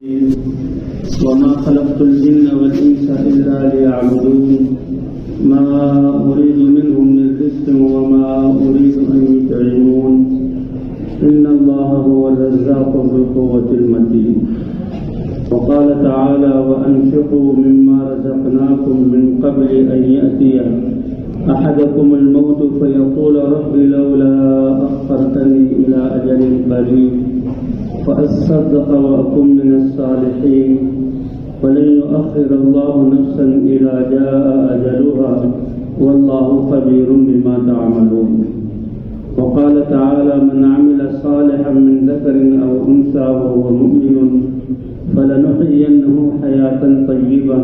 وما خلقت الجن والإنس إلا ليعبدون ما أريد منهم من رزق وما أريد أن يطعمون إن الله هو الرزاق ذو القوة المتين. وقال تعالى وأنفقوا مما رزقناكم من قبل أن يأتي أحدكم الموت فيقول رب لولا أخرتني إلى أجل قريب فأصدق وأكن من الصالحين ولن يؤخر الله نفسا إذا جاء أجلها والله خبير بما تعملون. وقال تعالى من عمل صالحا من ذكر أو أنثى وهو مؤمن فلنحيينه حياة طيبة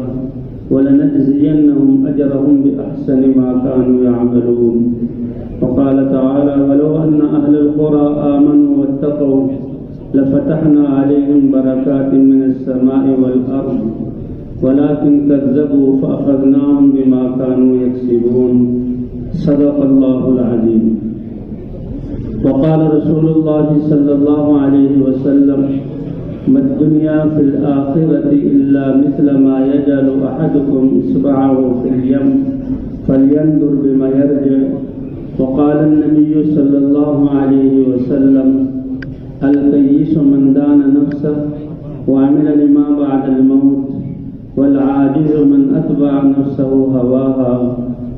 ولنجزينهم أجرهم بأحسن ما كانوا يعملون. وقال تعالى ولو أن أهل القرى آمنوا واتقوا لفتحنا عليهم بركات من السماء والأرض ولكن كذبوا فأخذناهم بما كانوا يكسبون. صدق الله العظيم. وقال رسول الله صلى الله عليه وسلم ما الدنيا في الآخرة إلا مثل ما يجعل أحدكم إصبعه في اليم فلينظر بما يرجع. وقال النبي صلى الله عليه وسلم الكيس من دان نفسه وعمل لما بعد الموت والعاجز من أتبع نفسه هواها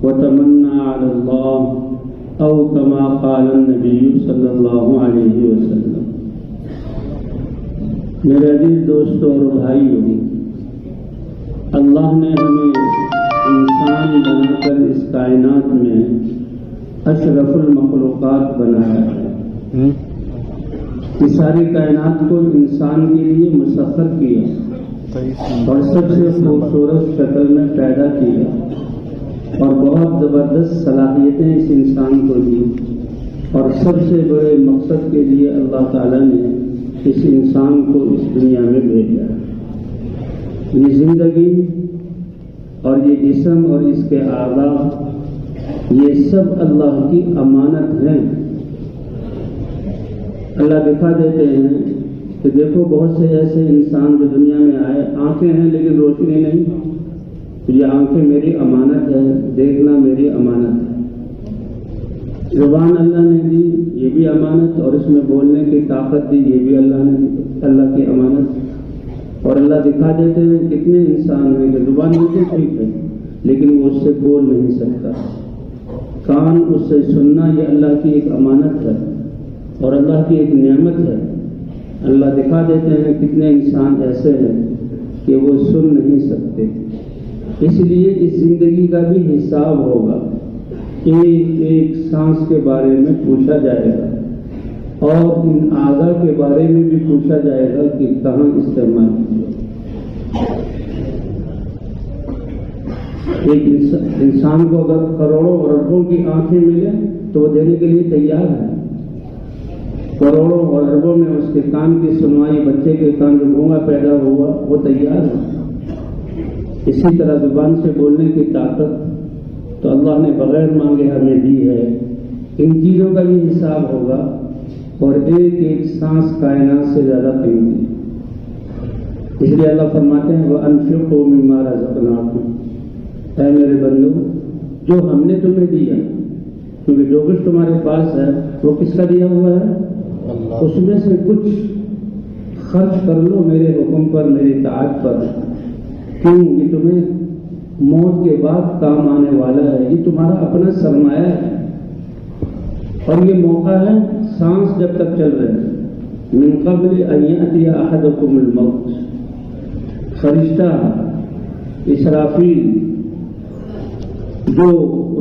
وتمنى على الله أو كما قال النبي صلى الله عليه وسلم. میرے عزیز دوستوں اور بھائیوں، اللہ نے ہمیں انسان بنا کر اس کائنات میں اشرف المخلوقات بنایا ہے. اس ساری کائنات کو انسان کے لیے مسخر کیا اور سب سے خوبصورت شکل میں پیدا کیا اور بہت زبردست صلاحیتیں اس انسان کو دی اور سب سے بڑے مقصد کے لیے اللہ تعالیٰ نے اس انسان کو اس دنیا میں بھیجا. یہ زندگی اور یہ جسم اور اس کے اعضاء یہ سب اللہ کی امانت ہیں. اللہ دکھا دیتے ہیں کہ دیکھو بہت سے ایسے انسان جو دنیا میں آئے، آنکھیں ہیں لیکن روشنی نہیں. یہ آنکھیں میری امانت ہے، دیکھنا میری امانت ہے. زبان اللہ نے دی، یہ بھی امانت، اور اس میں بولنے کی طاقت دی، یہ بھی اللہ نے دی، اللہ کی امانت. اور اللہ دکھا دیتے ہیں کتنے انسان ہیں کہ زبان بالکل ٹھیک ہے لیکن وہ اس سے بول نہیں سکتا. کان اس سے سننا یہ اللہ کی ایک امانت ہے اور اللہ کی ایک نعمت ہے. اللہ دکھا دیتے ہیں کتنے انسان ایسے ہیں کہ وہ سن نہیں سکتے. اس لیے اس زندگی کا بھی حساب ہوگا. ایک ایک سانس کے بارے میں پوچھا جائے گا اور ان اعضاء کے بارے میں بھی پوچھا جائے گا کہ کہاں استعمال کیا. ایک انسان کو اگر کروڑوں اور اربوں کی آنکھیں ملیں تو وہ دینے کے لیے تیار ہے. کروڑوں اور اربوں میں اس کے کان کی سنوائی، بچے کے کان جو گونگا پیدا ہوا وہ تیار ہے. اسی طرح زبان سے بولنے کی طاقت تو اللہ نے بغیر مانگے ہمیں دی ہے. ان چیزوں کا بھی حساب ہوگا اور ایک ایک سانس کائنات سے زیادہ قیمتی. اس لیے اللہ فرماتے ہیں وَأَنفِقُوا مِمَّا رَزَقْنَاكُمْ، اے میرے بندو جو ہم نے تمہیں دیا، کیونکہ جو کچھ تمہارے پاس ہے وہ کس کا دیا ہوا ہے؟ اس میں سے کچھ خرچ کر لو میرے حکم پر، میری اطاعت پر. کیوں؟ یہ تمہیں موت کے بعد کام آنے والا ہے. یہ تمہارا اپنا سرمایہ ہے اور یہ موقع ہے سانس جب تک چل رہے ہیں. من قبل ان یأتی احدکم الموت، فرشتہ اسرافیل جو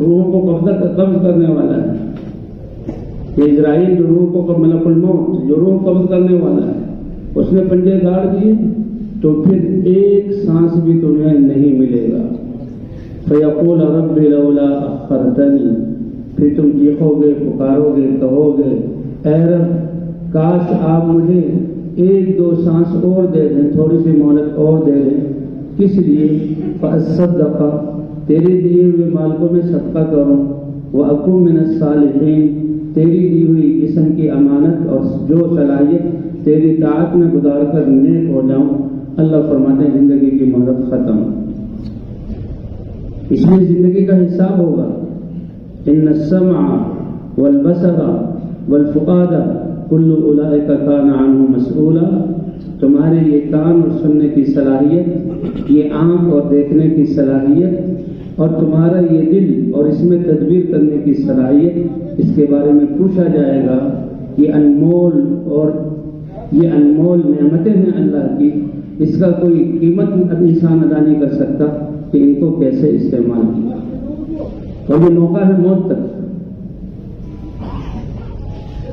روحوں کو قبض کرنے والا ہے، اسرائیل جو روح کو ملک الموت جو روح قبض کرنے والا ہے، اس نے پنجے گاڑ دیے تو پھر ایک سانس بھی تمہیں نہیں ملے گا. فیقول رب لولا اخرتنی، پھر تم چیخو گے، پکارو گے، کہو گے اے رب کاش آپ مجھے ایک دو سانس اور دے دیں، تھوڑی سی مہلت اور دے دیں. کس لیے؟ فاصدق، تیرے دیے ہوئے مال کو میں صدقہ کروں. وَأَكُن مِّنَ الصَّالِحِينَ، تیری دی ہوئی جسم کی امانت اور جو صلاحیت تیری طاعت میں گزار کر نیک ہو جاؤں. اللہ فرماتے ہیں زندگی کی مہلت ختم، اس میں زندگی کا حساب ہوگا. ان السمع والبصر والفؤاد کل اولئک کان عنہ مسئولا. تمہارے یہ کان اور سننے کی صلاحیت، یہ آنکھ اور دیکھنے کی صلاحیت، اور تمہارا یہ دل اور اس میں تدبیر کرنے کی صلاحیت، اس کے بارے میں پوچھا جائے گا. یہ انمول نعمتیں ہیں اللہ کی، اس کا کوئی قیمت انسان ادا نہیں کر سکتا کہ ان کو کیسے استعمال کیا. اور یہ موقع ہے موت تک.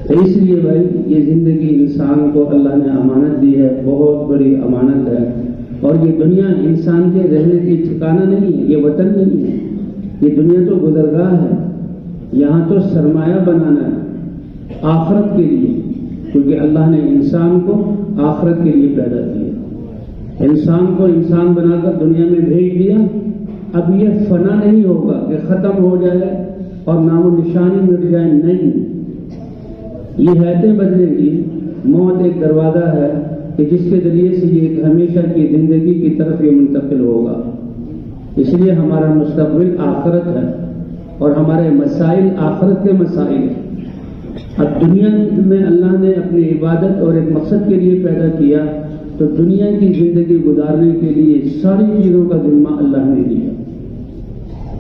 تو اس لیے بھائی یہ زندگی انسان کو اللہ نے امانت دی ہے، بہت بڑی امانت ہے. اور یہ دنیا انسان کے رہنے کی ٹھکانہ نہیں ہے، یہ وطن نہیں ہے. یہ دنیا تو گزرگاہ ہے، یہاں تو سرمایہ بنانا ہے آخرت کے لیے، کیونکہ اللہ نے انسان کو آخرت کے لیے پیدا کیا. انسان کو انسان بنا کر دنیا میں بھیج دیا. اب یہ فنا نہیں ہوگا کہ ختم ہو جائے اور نام و نشانی مٹ جائے، نہیں. یہ حیاتیں بدلیں گی. موت ایک دروازہ ہے کہ جس کے ذریعے سے یہ ایک ہمیشہ کی زندگی کی طرف یہ منتقل ہوگا. اس لیے ہمارا مستقبل آخرت ہے اور ہمارے مسائل آخرت کے مسائل ہیں. اب دنیا میں اللہ نے اپنی عبادت اور ایک مقصد کے لیے پیدا کیا، تو دنیا کی زندگی گزارنے کے لیے ساری چیزوں کا ذمہ اللہ نے دیا.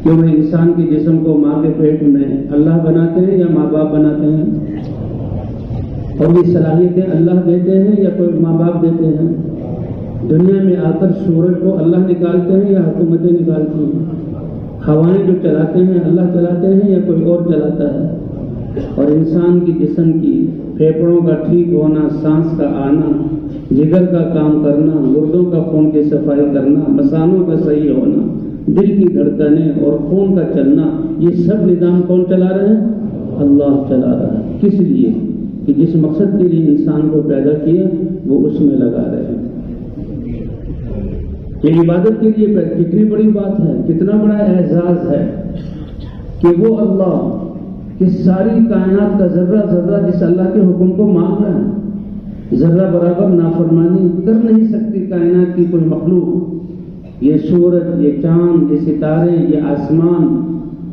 کیوں میں انسان کے جسم کو ماں کے پیٹ میں اللہ بناتے ہیں یا ماں باپ بناتے ہیں؟ اور یہ صلاحیتیں اللہ دیتے ہیں یا کوئی ماں باپ دیتے ہیں؟ دنیا میں آ کر سورج کو اللہ نکالتے ہیں یا حکومتیں نکالتی ہیں؟ ہوائیں جو چلاتے ہیں اللہ چلاتے ہیں یا کوئی اور چلاتا ہے؟ اور انسان کی جسم کی پھیپھڑوں کا ٹھیک ہونا، سانس کا آنا، جگر کا کام کرنا، گردوں کا خون کی صفائی کرنا، مثانوں کا صحیح ہونا، دل کی دھڑکنیں اور خون کا چلنا، یہ سب نظام کون چلا رہے ہیں؟ اللہ چلا رہا ہے. کس لیے؟ کہ جس مقصد کے لیے انسان کو پیدا کیا وہ اس میں لگا رہے ہیں. یہ عبادت کے لیے کتنی بڑی بات ہے، کتنا بڑا اعزاز ہے کہ وہ اللہ کہ ساری کائنات کا ذرہ ذرہ جس اللہ کے حکم کو مان رہا ہے، ذرہ برابر نافرمانی کر نہیں سکتی کائنات کی کوئی مخلوق. یہ سورج، یہ چاند، یہ ستارے، یہ آسمان،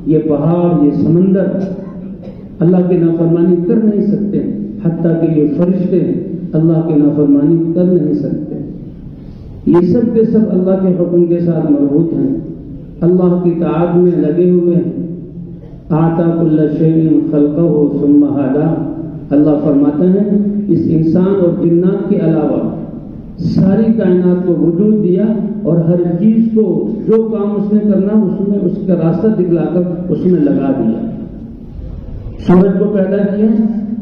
یہ پہاڑ، یہ سمندر اللہ کی نافرمانی کر نہیں سکتے. حتیٰ کہ یہ فرشتے اللہ کی نافرمانی کر نہیں سکتے. یہ سب کے سب اللہ کے حکم کے ساتھ مربوط ہیں، اللہ کی طاعت میں لگے ہوئے ہیں. آتا کل شیء خلقہ ثم ہدی. اللہ فرماتے ہیں اس انسان اور جنات کے علاوہ ساری کائنات کو وجود دیا اور ہر چیز کو جو کام اس نے کرنا اس میں اس کا راستہ دکھلا کر اس میں لگا دیا. سورج کو پیدا کیا،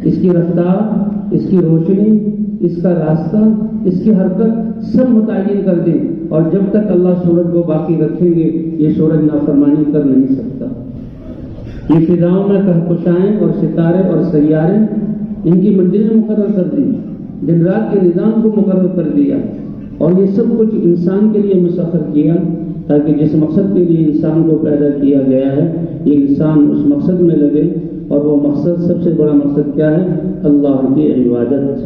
اس کی رفتار، اس کی روشنی، اس کا راستہ، اس کی حرکت سب متعین کر دی. اور جب تک اللہ سورج کو باقی رکھیں گے یہ سورج نافرمانی کر نہیں سکتا. یہ فضاؤں میں کہکشائیں اور ستارے اور سیارے، ان کی منزلیں مقرر کر دی، دن رات کے نظام کو مقرر کر دیا. اور یہ سب کچھ انسان کے لیے مسخر کیا تاکہ جس مقصد کے لیے انسان کو پیدا کیا گیا ہے یہ انسان اس مقصد میں لگے. اور وہ مقصد، سب سے بڑا مقصد کیا ہے؟ اللہ کی عبادت.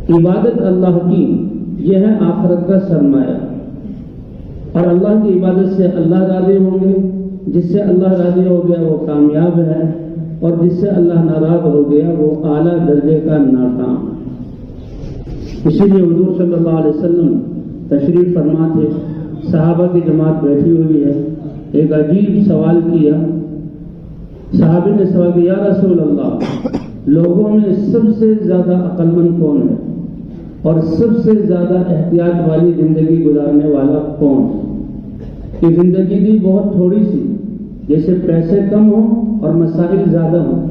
عبادت اللہ کی یہ ہے آخرت کا سرمایہ. اور اللہ کی عبادت سے اللہ راضی ہوں گے. جس سے اللہ راضی ہو گیا وہ کامیاب ہے، اور جس سے اللہ ناراض ہو گیا وہ اعلیٰ درجے کا ناکام. اسی لیے حضور صلی اللہ علیہ وسلم تشریف فرما تھے، صحابہ کی جماعت بیٹھی ہوئی ہے. ایک عجیب سوال کیا. صحابی نے سوال کیا، یا رسول اللہ، لوگوں میں سب سے زیادہ عقل مند کون ہے اور سب سے زیادہ احتیاط والی زندگی گزارنے والا کون ہے؟ کہ زندگی بھی بہت تھوڑی سی، جیسے پیسے کم ہوں اور مسائل زیادہ ہوں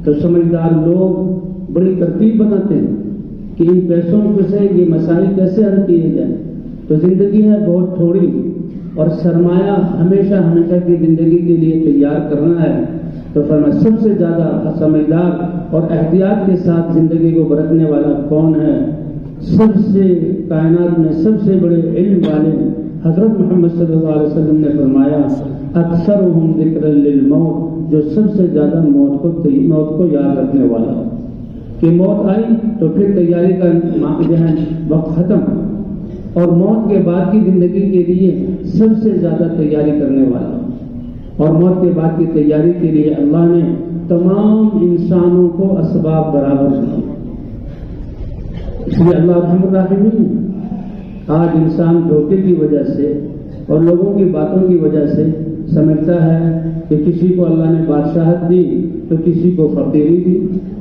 تو سمجھدار لوگ بڑی ترتیب بناتے ہیں کہ ان پیسوں سے یہ مسائل کیسے حل کیے جائیں. تو زندگی ہے بہت تھوڑی اور سرمایہ ہمیشہ ہمیشہ کی زندگی کے لیے تیار کرنا ہے. تو فرمایا سب سے زیادہ سمجھدار اور احتیاط کے ساتھ زندگی کو برتنے والا کون ہے؟ سب سے کائنات میں سب سے بڑے علم والے حضرت محمد صلی اللہ علیہ وسلم نے فرمایا اکثرهم ذکرا للموت، جو سب سے زیادہ موت کو یاد رکھنے والا. کہ موت آئی تو پھر تیاری کا جو ہے وقت ختم، اور موت کے بعد کی زندگی کے لیے سب سے زیادہ تیاری کرنے والا، اور موت کے بعد کی تیاری کے لیے اللہ نے تمام انسانوں کو اسباب برابر دیے۔ اس لیے اللہ رحم الراحمین ہے۔ آج انسان دھوکے کی وجہ سے اور لوگوں کی باتوں کی وجہ سے سمجھتا ہے کہ کسی کو اللہ نے بادشاہت دی تو کسی کو فقیری دی،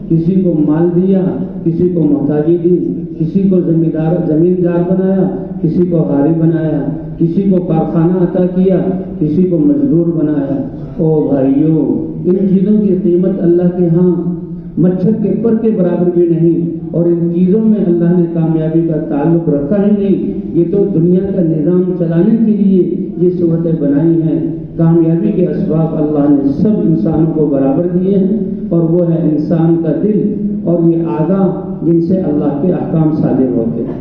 کسی کو مال دیا، کسی کو محتاجی دی، کسی کو زمیندار بنایا، کسی کو حاری بنایا، کسی کو کارخانہ عطا کیا، کسی کو مزدور بنایا۔ او بھائیو، ان چیزوں کی قیمت اللہ کے ہاں مچھر کے پر کے برابر بھی نہیں، اور ان چیزوں میں اللہ نے کامیابی کا تعلق رکھا ہی نہیں۔ یہ تو دنیا کا نظام چلانے کے لیے یہ صورتیں بنائی ہیں۔ کامیابی کے اسباب اللہ نے سب انسانوں کو برابر دیے ہیں، اور وہ ہے انسان کا دل اور یہ اعضاء جن سے اللہ کے احکام صادر ہوتے ہیں۔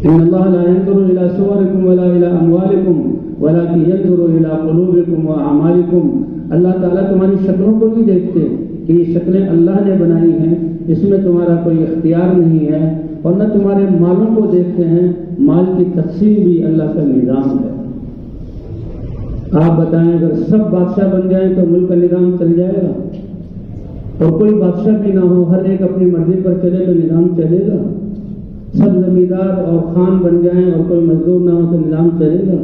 ان اللہ لا ينظر الى صوركم ولا الى اموالكم ولكن ينظر الى قلوبكم واعمالكم۔ اللہ تعالیٰ تمہاری شکلوں کو نہیں دیکھتے کہ یہ شکلیں اللہ نے بنائی ہیں، اس میں تمہارا کوئی اختیار نہیں ہے، اور نہ تمہارے مالوں کو دیکھتے ہیں، مال کی تقسیم بھی اللہ کا نظام ہے۔ آپ بتائیں اگر سب بادشاہ بن جائیں تو ملک کا نظام چل جائے گا؟ اور کوئی بادشاہ بھی نہ ہو، ہر ایک اپنی مرضی پر چلے تو نظام چلے گا؟ سب زمیندار اور خان بن جائیں اور کوئی مزدور نہ ہو تو نظام چلے گا؟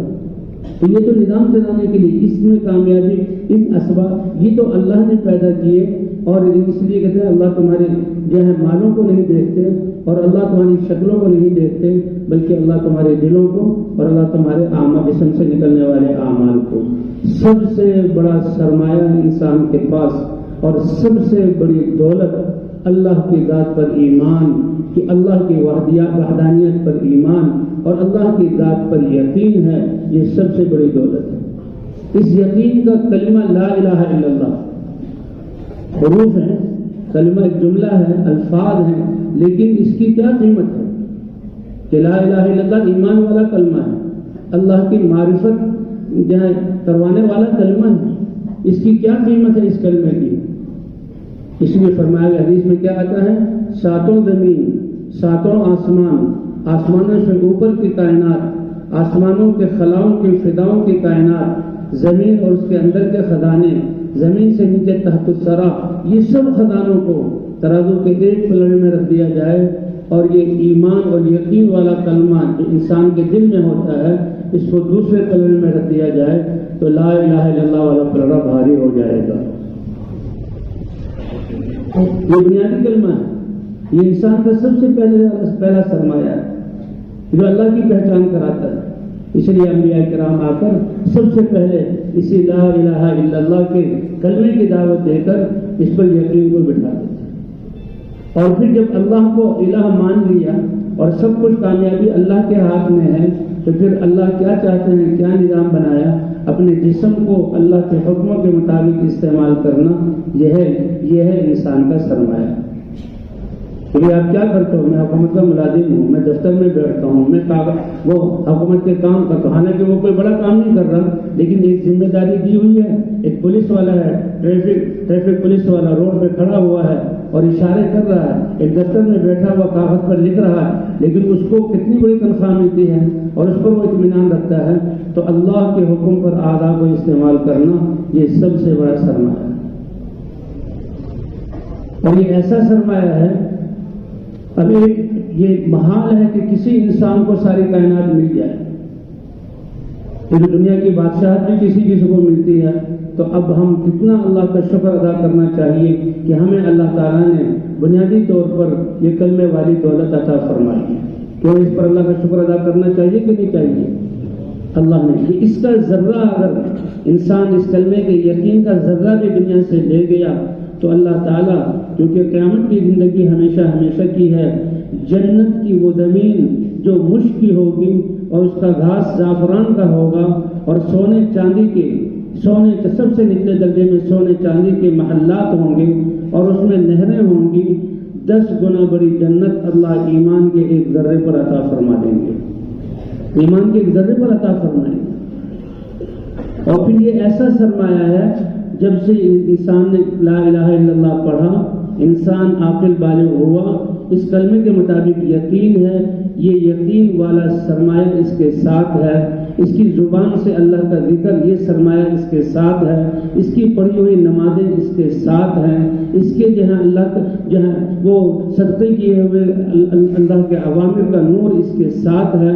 تو یہ تو نظام چلانے کے لیے، اس میں کامیابی، ان اسباب یہ تو اللہ نے پیدا کیے، اور اس لیے کہتے ہیں اللہ تمہارے جو ہے مالوں کو نہیں دیکھتے، اور اللہ تمہاری شکلوں کو نہیں دیکھتے، بلکہ اللہ تمہارے دلوں کو اور اللہ تمہارے جسم سے نکلنے والے اعمال کو۔ سب سے بڑا سرمایہ انسان کے پاس اور سب سے بڑی دولت اللہ کی ذات پر ایمان، کہ اللہ کی وحدانیت پر ایمان اور اللہ کی ذات پر یقین ہے، یہ سب سے بڑی دولت ہے۔ اس یقین کا کلمہ لا الہ الا اللہ، حروف ہیں، کلمہ ایک جملہ ہے، الفاظ ہیں، لیکن اس کی کیا قیمت ہے کہ لا الہ الا اللہ ایمان والا کلمہ ہے، اللہ کی معرفت جو ہے کروانے والا کلمہ ہے، اس کی کیا قیمت ہے اس کلمے کی؟ اس لیے فرمایا گیا حدیث میں کیا آتا ہے، ساتوں زمین، ساتوں آسمان، آسمانوں سے اوپر کی کائنات، آسمانوں کے خلاؤں کی فضاؤں کی کائنات، زمین اور اس کے اندر کے خزانے، زمین سے نیچے تحت الثری، یہ سب خزانوں کو ترازو کے ایک پلڑے میں رکھ دیا جائے، اور یہ ایمان اور یقین والا کلمہ جو انسان کے دل میں ہوتا ہے اس کو دوسرے پلڑے میں رکھ دیا جائے تو لا الہ الا اللہ والا پلڑا بھاری ہو جائے گا۔ یہ بنیادی کلمہ ہے، یہ انسان کا سب سے پہلا سرمایہ ہے جو اللہ کی پہچان کراتا ہے۔ اس لیے انبیاء کرام آ کر سب سے پہلے اسی لا الہ الا اللہ کے کلمے کی دعوت دے کر اس پر یقین کو بٹھا دیتے، اور پھر جب اللہ کو الہ مان لیا اور سب کچھ کامیابی اللہ کے ہاتھ میں ہے تو پھر اللہ کیا چاہتے ہیں، کیا نظام بنایا، اپنے جسم کو اللہ کے حکموں کے مطابق استعمال کرنا، یہ ہے انسان کا سرمایہ۔ آپ کیا کرتے ہو؟ میں حکومت کا ملازم ہوں، میں دفتر میں بیٹھتا ہوں، میں وہ حکومت کے کام کرتا ہوں، حالانکہ وہ کوئی بڑا کام نہیں کر رہا، لیکن ایک ذمہ داری دی ہوئی ہے، ایک پولیس والا ہے، ٹریفک پولیس والا روڈ پہ کھڑا ہوا ہے اور اشارے کر رہا ہے، ایک دفتر میں بیٹھا ہوا کاغذ پر لکھ رہا ہے، لیکن اس کو کتنی بڑی تنخواہ ملتی ہے اور اس پر وہ اطمینان رکھتا ہے۔ تو اللہ کے حکم پر اعضاء کو استعمال کرنا یہ سب سے بڑا سرمایہ ہے، اور یہ ایسا سرمایہ ہے، ابھی یہ محال ہے کہ کسی انسان کو ساری کائنات مل جائے، کیونکہ دنیا کی بادشاہت بھی کسی کو ملتی ہے، تو اب ہم کتنا اللہ کا شکر ادا کرنا چاہیے کہ ہمیں اللہ تعالیٰ نے بنیادی طور پر یہ کلمے والی دولت عطا فرمائی ہے۔ کیوں اس پر اللہ کا شکر ادا کرنا چاہیے کہ نہیں چاہیے؟ اللہ نے اس کا ذرہ اگر انسان اس کلمے کے یقین کا ذرہ بھی دنیا سے لے گیا تو اللہ تعالیٰ، کیونکہ قیامت کی زندگی ہمیشہ ہمیشہ کی ہے، جنت کی وہ زمین جو مشک کی ہوگی اور اس کا گھاس زعفران کا ہوگا، اور سونے کے سب سے نچلے درجے میں سونے چاندی کے محلات ہوں گے، اور اس میں نہریں ہوں گی، 10 گنا بڑی جنت اللہ ایمان کے ایک ذرے پر عطا فرما دیں گے، ایمان کے ایک ذرے پر عطا فرمائیں گے۔ اور پھر یہ ایسا سرمایہ ہے، جب سے انسان نے لا الہ الا اللہ پڑھا انسان عاقل بالغ ہوا، اس کلمے کے مطابق یقین ہے، یہ یقین والا سرمایہ اس کے ساتھ ہے، اس کی زبان سے اللہ کا ذکر یہ سرمایہ اس کے ساتھ ہے، اس کی پڑھی ہوئی نمازیں اس کے ساتھ ہیں، اس کے جہاں اللہ جہاں وہ صدقے کیے ہوئے اللہ کے عوامر کا نور اس کے ساتھ ہے،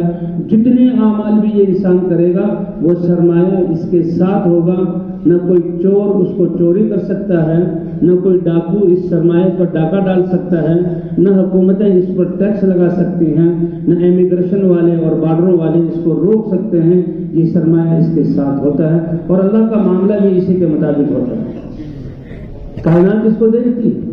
جتنے اعمال بھی یہ انسان کرے گا وہ سرمایہ اس کے ساتھ ہوگا، نہ کوئی چور اس کو چوری کر سکتا ہے، نہ کوئی ڈاکو اس سرمایہ پر ڈاکہ ڈال سکتا ہے، نہ حکومتیں اس پر ٹیکس لگا سکتی ہیں، نہ امیگریشن والے اور بارڈروں والے اس کو روک سکتے ہیں، یہ سرمایہ اس کے ساتھ ہوتا ہے اور اللہ کا معاملہ بھی اسی کے مطابق ہوتا ہے، کائنات اس کو دیکھتی ہے۔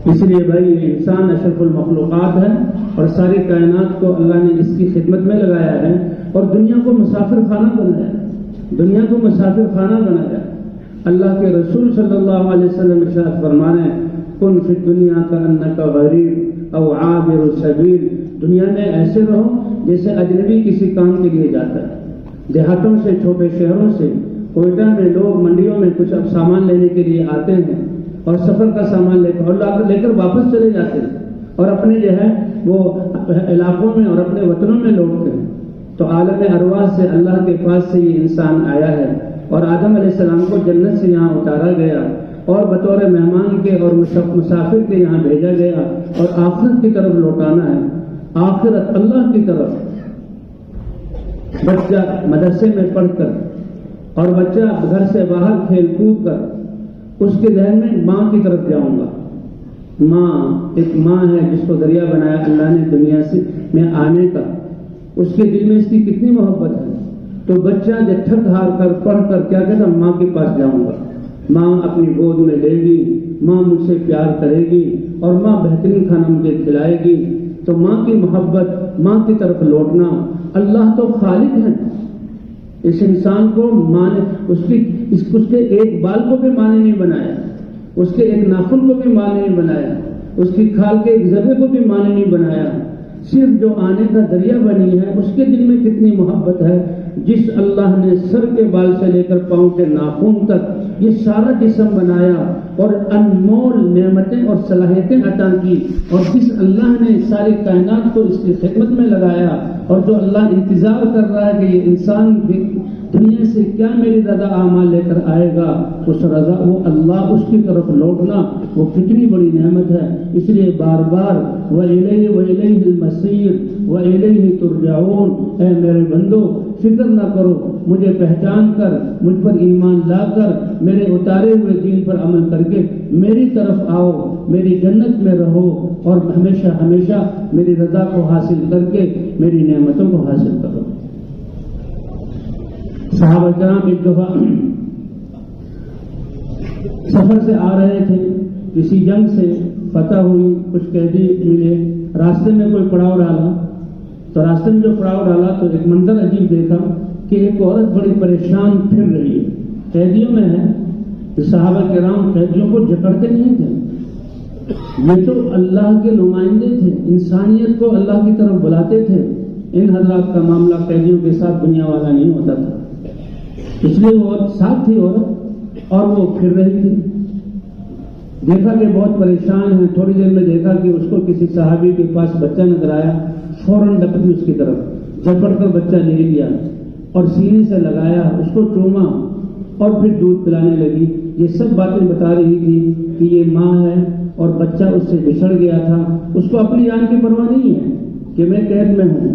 اس لیے بھائی یہ انسان اشرف المخلوقات ہے اور ساری کائنات کو اللہ نے اس کی خدمت میں لگایا ہے اور دنیا کو مسافر خانہ بنایا، دنیا کو مسافر خانہ بنایا۔ اللہ کے رسول صلی اللہ علیہ وسلم ارشاد فرمانے ہیں کن فی الدنیا کأنک غریب او عابر سبیل، دنیا میں ایسے رہو جیسے اجنبی کسی کام کے لیے جاتا ہے۔ دیہاتوں سے، چھوٹے شہروں سے، کوئٹہ میں لوگ منڈیوں میں کچھ اب سامان لینے کے لیے آتے ہیں اور سفر کا سامان لے کر واپس چلے جاتے ہیں اور اپنے جو ہے وہ علاقوں میں اور اپنے وطنوں میں لوٹتے ہیں۔ تو عالم ارواح سے اللہ کے پاس سے یہ انسان آیا ہے اور آدم علیہ السلام کو جنت سے یہاں اتارا گیا اور بطور مہمان کے اور مسافر کے یہاں بھیجا گیا اور آخرت کی طرف لوٹانا ہے، آخرت اللہ کی طرف۔ بچہ مدرسے میں پڑھ کر اور بچہ گھر سے باہر کھیل کود کر اس کے ذہن میں ماں کی طرف جاؤں گا، ماں ایک ماں ہے جس کو ذریعہ بنایا اللہ نے دنیا میں آنے کا، اس کے دل میں اس کی کتنی محبت ہے۔ تو بچہ جب تھک ہار کر پڑھ کر کیا کہتا ماں کے پاس جاؤں گا، ماں اپنی گود میں لے گی، ماں مجھ سے پیار کرے گی اور ماں بہترین کھانا مجھے کھلائے گی۔ تو ماں کی محبت، ماں کی طرف لوٹنا، اللہ تو خالق ہے، اس انسان کو ماں نے اس کے ایک بال کو بھی ماں نے نہیں بنایا، اس کے ایک ناخن کو بھی ماں نے نہیں بنایا، اس کی کھال کے ایک ذرے کو بھی ماں نے نہیں بنایا، صرف جو آنے کا ذریعہ بنی ہے اس کے دل میں کتنی محبت ہے۔ جس اللہ نے سر کے بال سے لے کر پاؤں کے ناخن تک یہ سارا جسم بنایا اور انمول نعمتیں اور صلاحیتیں عطا کی، اور جس اللہ نے ساری کائنات کو اس کی خدمت میں لگایا اور جو اللہ انتظار کر رہا ہے کہ یہ انسان دنیا سے کیا میری رضا اعمال لے کر آئے گا، اس رضا وہ اللہ اس کی طرف لوٹنا وہ کتنی بڑی نعمت ہے۔ اس لیے بار بار وَإِلَيْهِ وَإِلَيْهِ الْمَصِيرُ وَإِلَيْهِ تُرْجَعُونَ، اے میرے بندو فکر نہ کرو، مجھے پہچان کر، مجھ پر ایمان لا کر، میرے اتارے ہوئے دین پر عمل کر کے میری طرف آؤ، میری جنت میں رہو اور ہمیشہ ہمیشہ میری رضا کو حاصل کر کے میری نعمتوں کو حاصل کرو۔ صحابہ کرام ایک دفعہ سفر سے آ رہے تھے، کسی جنگ سے فتح ہوئی، کچھ قیدی ملے، راستے میں کوئی پڑاؤ ڈالا، تو راستے میں جو پڑاؤ ڈالا تو ایک منظر عجیب دیکھا کہ ایک عورت بڑی پریشان پھر رہی ہے، قیدیوں میں ہے۔ صحابہ کرام قیدیوں کو جکڑتے نہیں تھے، یہ تو اللہ کے نمائندے تھے، انسانیت کو اللہ کی طرف بلاتے تھے۔ ان حضرات کا معاملہ قیدیوں کے ساتھ دنیا والا نہیں ہوتا تھا، اس لیے وہ ساتھ تھی عورت اور وہ پھر رہی تھی۔ دیکھا کہ بہت پریشان ہے، تھوڑی دیر میں دیکھا کہ اس کو کسی صحابی کے پاس بچہ نظر آیا، فوراً ڈپکی اس کی طرف، جھپٹ کر بچہ لے لیا اور سینے سے لگایا، اس کو چوما اور پھر دودھ پلانے لگی۔ یہ سب باتیں بتا رہی تھی کہ یہ ماں ہے اور بچہ اس سے بچھڑ گیا تھا، اس کو اپنی جان کی پرواہ نہیں ہے کہ میں قید میں ہوں،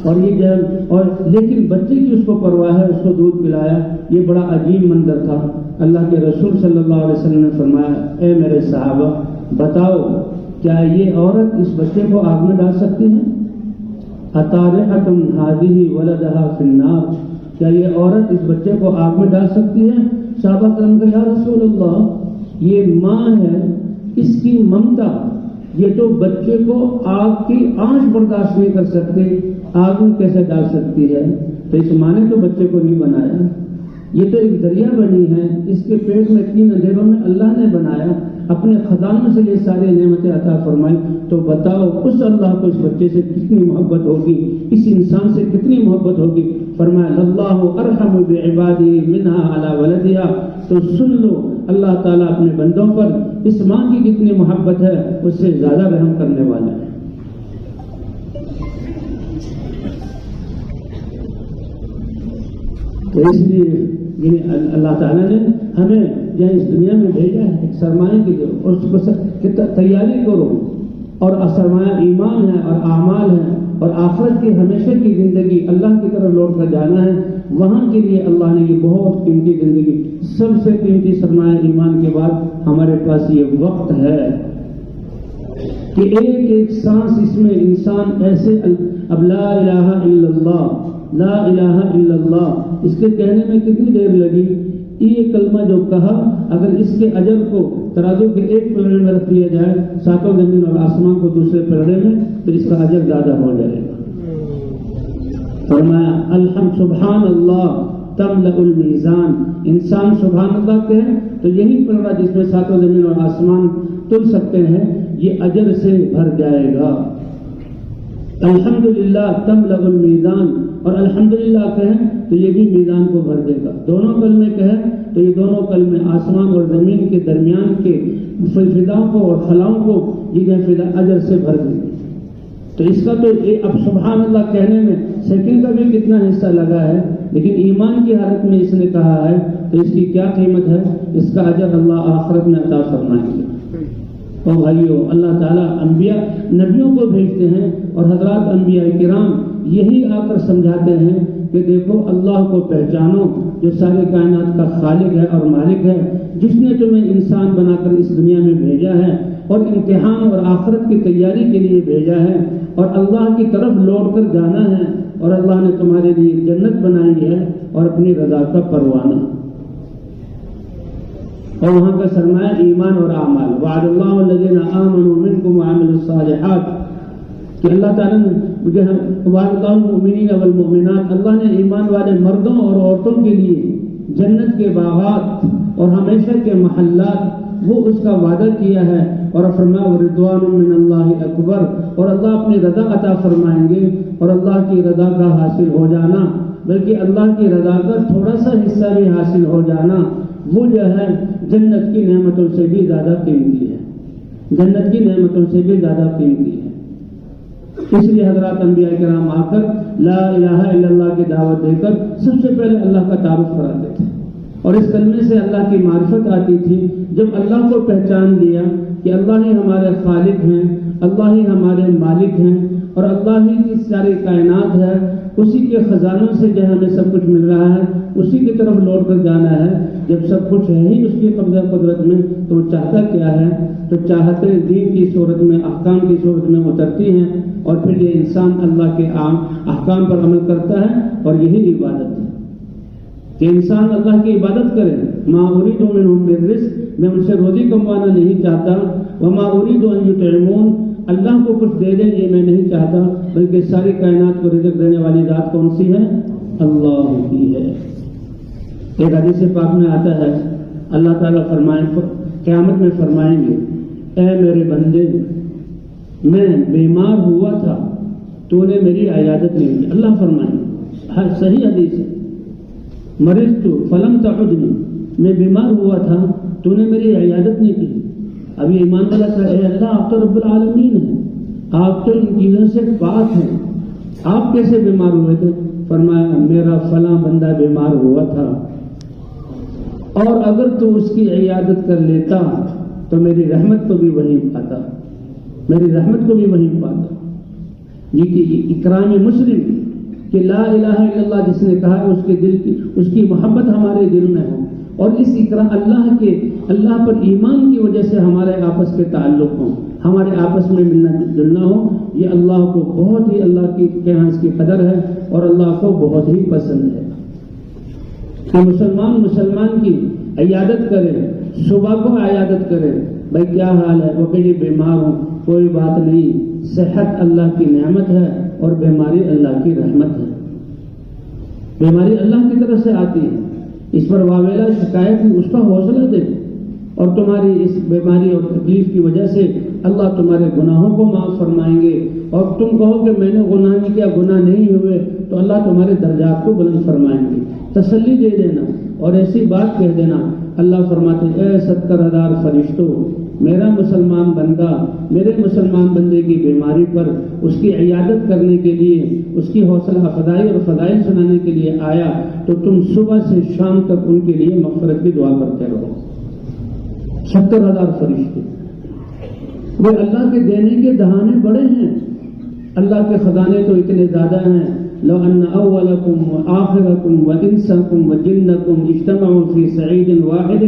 اور لیکن بچے کی اس کو پرواہ ہے، اس کو دودھ پلایا۔ یہ بڑا عجیب منظر تھا۔ اللہ کے رسول صلی اللہ علیہ وسلم نے فرمایا اے میرے صحابہ بتاؤ کیا یہ عورت اس بچے کو آگ میں ڈال سکتی ہے؟ اطارحۃ ھذہ ولدھا فی النار، کیا یہ عورت اس بچے کو آگ میں ڈال سکتی ہے؟ صحابہ کرام کہا یا رسول اللہ یہ ماں ہے، اس کی ممتا، یہ تو بچے کو آگ کی آنچ برداشت نہیں کر سکتے، آگ میں کیسے ڈال سکتی ہے؟ تو اس ماں نے تو بچے کو نہیں بنایا، یہ تو ایک دریا بنی ہے، اس کے پیٹ میں 3 اندھیروں میں اللہ نے بنایا، اپنے خزانوں سے یہ سارے نعمتیں عطا فرمائی، تو بتاؤ اس اللہ کو اس بچے سے کتنی محبت ہوگی، اس انسان سے کتنی محبت ہوگی۔ فرمایا اللہ ارحم بعبادی منہا علی ولدہا، تو سن لو اللہ تعالیٰ اپنے بندوں پر اس ماں کی جتنی محبت ہے اس سے زیادہ رحم کرنے والا ہے۔ تو اس لیے اللہ تعالیٰ نے ہمیں جہاں اس دنیا میں بھیجا ہے ایک سرمایہ کی ضرورت، اور اس کو تیاری کرو، اور سرمایہ ایمان ہے اور اعمال ہے، اور آخرت کی ہمیشہ کی زندگی اللہ کی طرف لوٹ کر جانا ہے، وہاں کے لیے اللہ نے یہ بہت قیمتی زندگی، سب سے قیمتی سرمایہ ایمان کے بعد ہمارے پاس یہ وقت ہے کہ ایک ایک سانس اس میں انسان ایسے اب لا الہ الا اللہ، لا الہ الا اللہ، اس کے کہنے میں کتنی دیر لگی؟ یہ کلمہ جو کہا، اگر اس کے اجر کو ترازو کے ایک پلڑے میں رکھ دیا جائے، 7 زمین اور آسمان کو دوسرے پلڑے میں، تو اس کا اجر زیادہ ہو جائے گا۔ فرمایا الحمد سبحان اللہ تملأ المیزان، انسان سبحان اللہ کہے تو یہی پلڑا جس میں 7 زمین اور آسمان تل سکتے ہیں، یہ اجر سے بھر جائے گا۔ الحمدللہ تملأ المیزان، اور الحمدللہ کہیں تو یہ بھی میزان کو بھر دے گا۔ دونوں کلمے کہیں تو یہ دونوں کلمے آسمان اور زمین کے درمیان کے فضاؤں کو اور خلاؤں کو یہ فضا اجر سے بھر دے گی۔ تو اس کا تو اب سبحان اللہ کہنے میں سیکنڈ کا بھی کتنا حصہ لگا ہے، لیکن ایمان کی حالت میں اس نے کہا ہے تو اس کی کیا قیمت ہے، اس کا اجر اللہ آخرت میں عطا فرمائیں گے۔ اور بھائیو، اللہ تعالیٰ انبیاء نبیوں کو بھیجتے ہیں، اور حضرات انبیاء کرام یہی آ کر سمجھاتے ہیں کہ دیکھو اللہ کو پہچانو جو سارے کائنات کا خالق ہے اور مالک ہے، جس نے تمہیں انسان بنا کر اس دنیا میں بھیجا ہے اور امتحان اور آخرت کی تیاری کے لیے بھیجا ہے، اور اللہ کی طرف لوٹ کر جانا ہے، اور اللہ نے تمہارے لیے جنت بنائی ہے اور اپنی رضا کا پروانہ، اور وہاں کا سرمایہ ایمان اور اعمال۔ وعد اللہ الذین آمنوا منکم وعملوا الصالحات، کہ اللہ تعالیٰ نے وعد اللہ المؤمنین والمؤمنات، اللہ نے ایمان والے مردوں اور عورتوں کے لیے جنت کے باغات اور ہمیشہ کے محلات وہ اس کا وعدہ کیا ہے، اور فرمایا رضوان من اللہ اکبر، اور اللہ اپنی رضا عطا فرمائیں گے، اور اللہ کی رضا کا حاصل ہو جانا، بلکہ اللہ کی رضا کا تھوڑا سا حصہ بھی حاصل ہو جانا، وہ جو ہے جنت کی نعمتوں سے بھی زیادہ قیمتی ہے، جنت کی نعمتوں سے بھی زیادہ قیمتی ہے۔ اس لیے حضرات انبیاء کرام آ کر لا الہ الا اللہ کی دعوت دے کر سب سے پہلے اللہ کا تعارف کراتے تھے، اور اس کلمے سے اللہ کی معرفت آتی تھی۔ جب اللہ کو پہچان لیا کہ اللہ ہی ہمارے خالق ہیں، اللہ ہی ہمارے مالک ہیں، اور اللہ ہی کی ساری کائنات ہے، اسی کے خزانوں سے جو ہمیں سب کچھ مل رہا ہے، اسی کی طرف لوٹ کر جانا ہے۔ جب سب کچھ ہے ہی اس کی قبضہ قدرت میں، تو وہ چاہتا کیا ہے؟ تو چاہتے دین کی صورت میں، احکام کی صورت میں اترتی ہیں، اور پھر یہ انسان اللہ کے عام احکام پر عمل کرتا ہے، اور یہی عبادت ہے کہ انسان اللہ کی عبادت کرے۔ ما اريد منهم من رزق، میں ان سے روزی کموانا نہیں چاہتا، وما اريد ان يطعمون، اللہ کو کچھ دے دیں یہ میں نہیں چاہتا، بلکہ ساری کائنات کو رزق دینے والی ذات کون سی ہے؟ اللہ کی ہے۔ ایک حدیث پاک میں آتا ہے اللہ تعالیٰ فرمائیں قیامت میں فرمائیں گے، اے میرے بندے، میں بیمار ہوا تھا تو نے میری عیادت نہیں کی۔ اللہ فرمائیں، صحیح حدیث ہے، مرضت فلم تعدنی، میں بیمار ہوا تھا تو نے میری عیادت نہیں کی۔ اب یہ ایمان والا کہا، اے اللہ آپ تو رب العالمین ہیں، آپ تو ان چیزوں سے پاک ہیں، آپ کیسے بیمار ہوئے تھے؟ فرمایا میرا فلاں بندہ بیمار ہوا تھا، اور اگر تو اس کی عیادت کر لیتا تو میری رحمت کو بھی وہیں پاتا، میری رحمت کو بھی وہیں پاتا۔ یہ کہ اکرام مسلم کہ لا الہ الا اللہ جس نے کہا اس کے دل کی، اس کی محبت ہمارے دل میں ہو، اور اس اکرام اللہ پر ایمان کی وجہ سے ہمارے آپس کے تعلق ہوں، ہمارے آپس میں ملنا جلنا ہو، یہ اللہ کو بہت ہی، اللہ کی کے ہاں اس کی قدر ہے، اور اللہ کو بہت ہی پسند ہے کہ مسلمان کی عیادت کرے، صبح کو عیادت کرے، بھائی کیا حال ہے؟ وہ کہ یہ بیمار ہوں، کوئی بات نہیں، صحت اللہ کی نعمت ہے اور بیماری اللہ کی رحمت ہے، بیماری اللہ کی طرف سے آتی ہے، اس پر واویلا شکایت میں اس کا حوصلہ دے، اور تمہاری اس بیماری اور تکلیف کی وجہ سے اللہ تمہارے گناہوں کو معاف فرمائیں گے، اور تم کہو کہ میں نے گناہ نہیں کیا، گناہ نہیں ہوئے، تو اللہ تمہارے درجات کو بلند فرمائیں گے۔ تسلی دے دینا اور ایسی بات کہہ دینا۔ اللہ فرماتے اے 70,000 فرشتوں، میرا مسلمان بندہ میرے مسلمان بندے کی بیماری پر اس کی عیادت کرنے کے لیے، اس کی حوصلہ افزائی اور فضائل سنانے کے لیے آیا، تو تم صبح سے شام تک ان کے لیے مغفرت کی دعا کرتے رہو۔ 70,000 فرشتے، وہ اللہ کے دینے کے دہانے بڑے ہیں، اللہ کے خزانے تو اتنے زیادہ ہیں۔ لو ان اولکم وآخرکم وانسکم وجنکم اجتمعوا فی صعید واحد،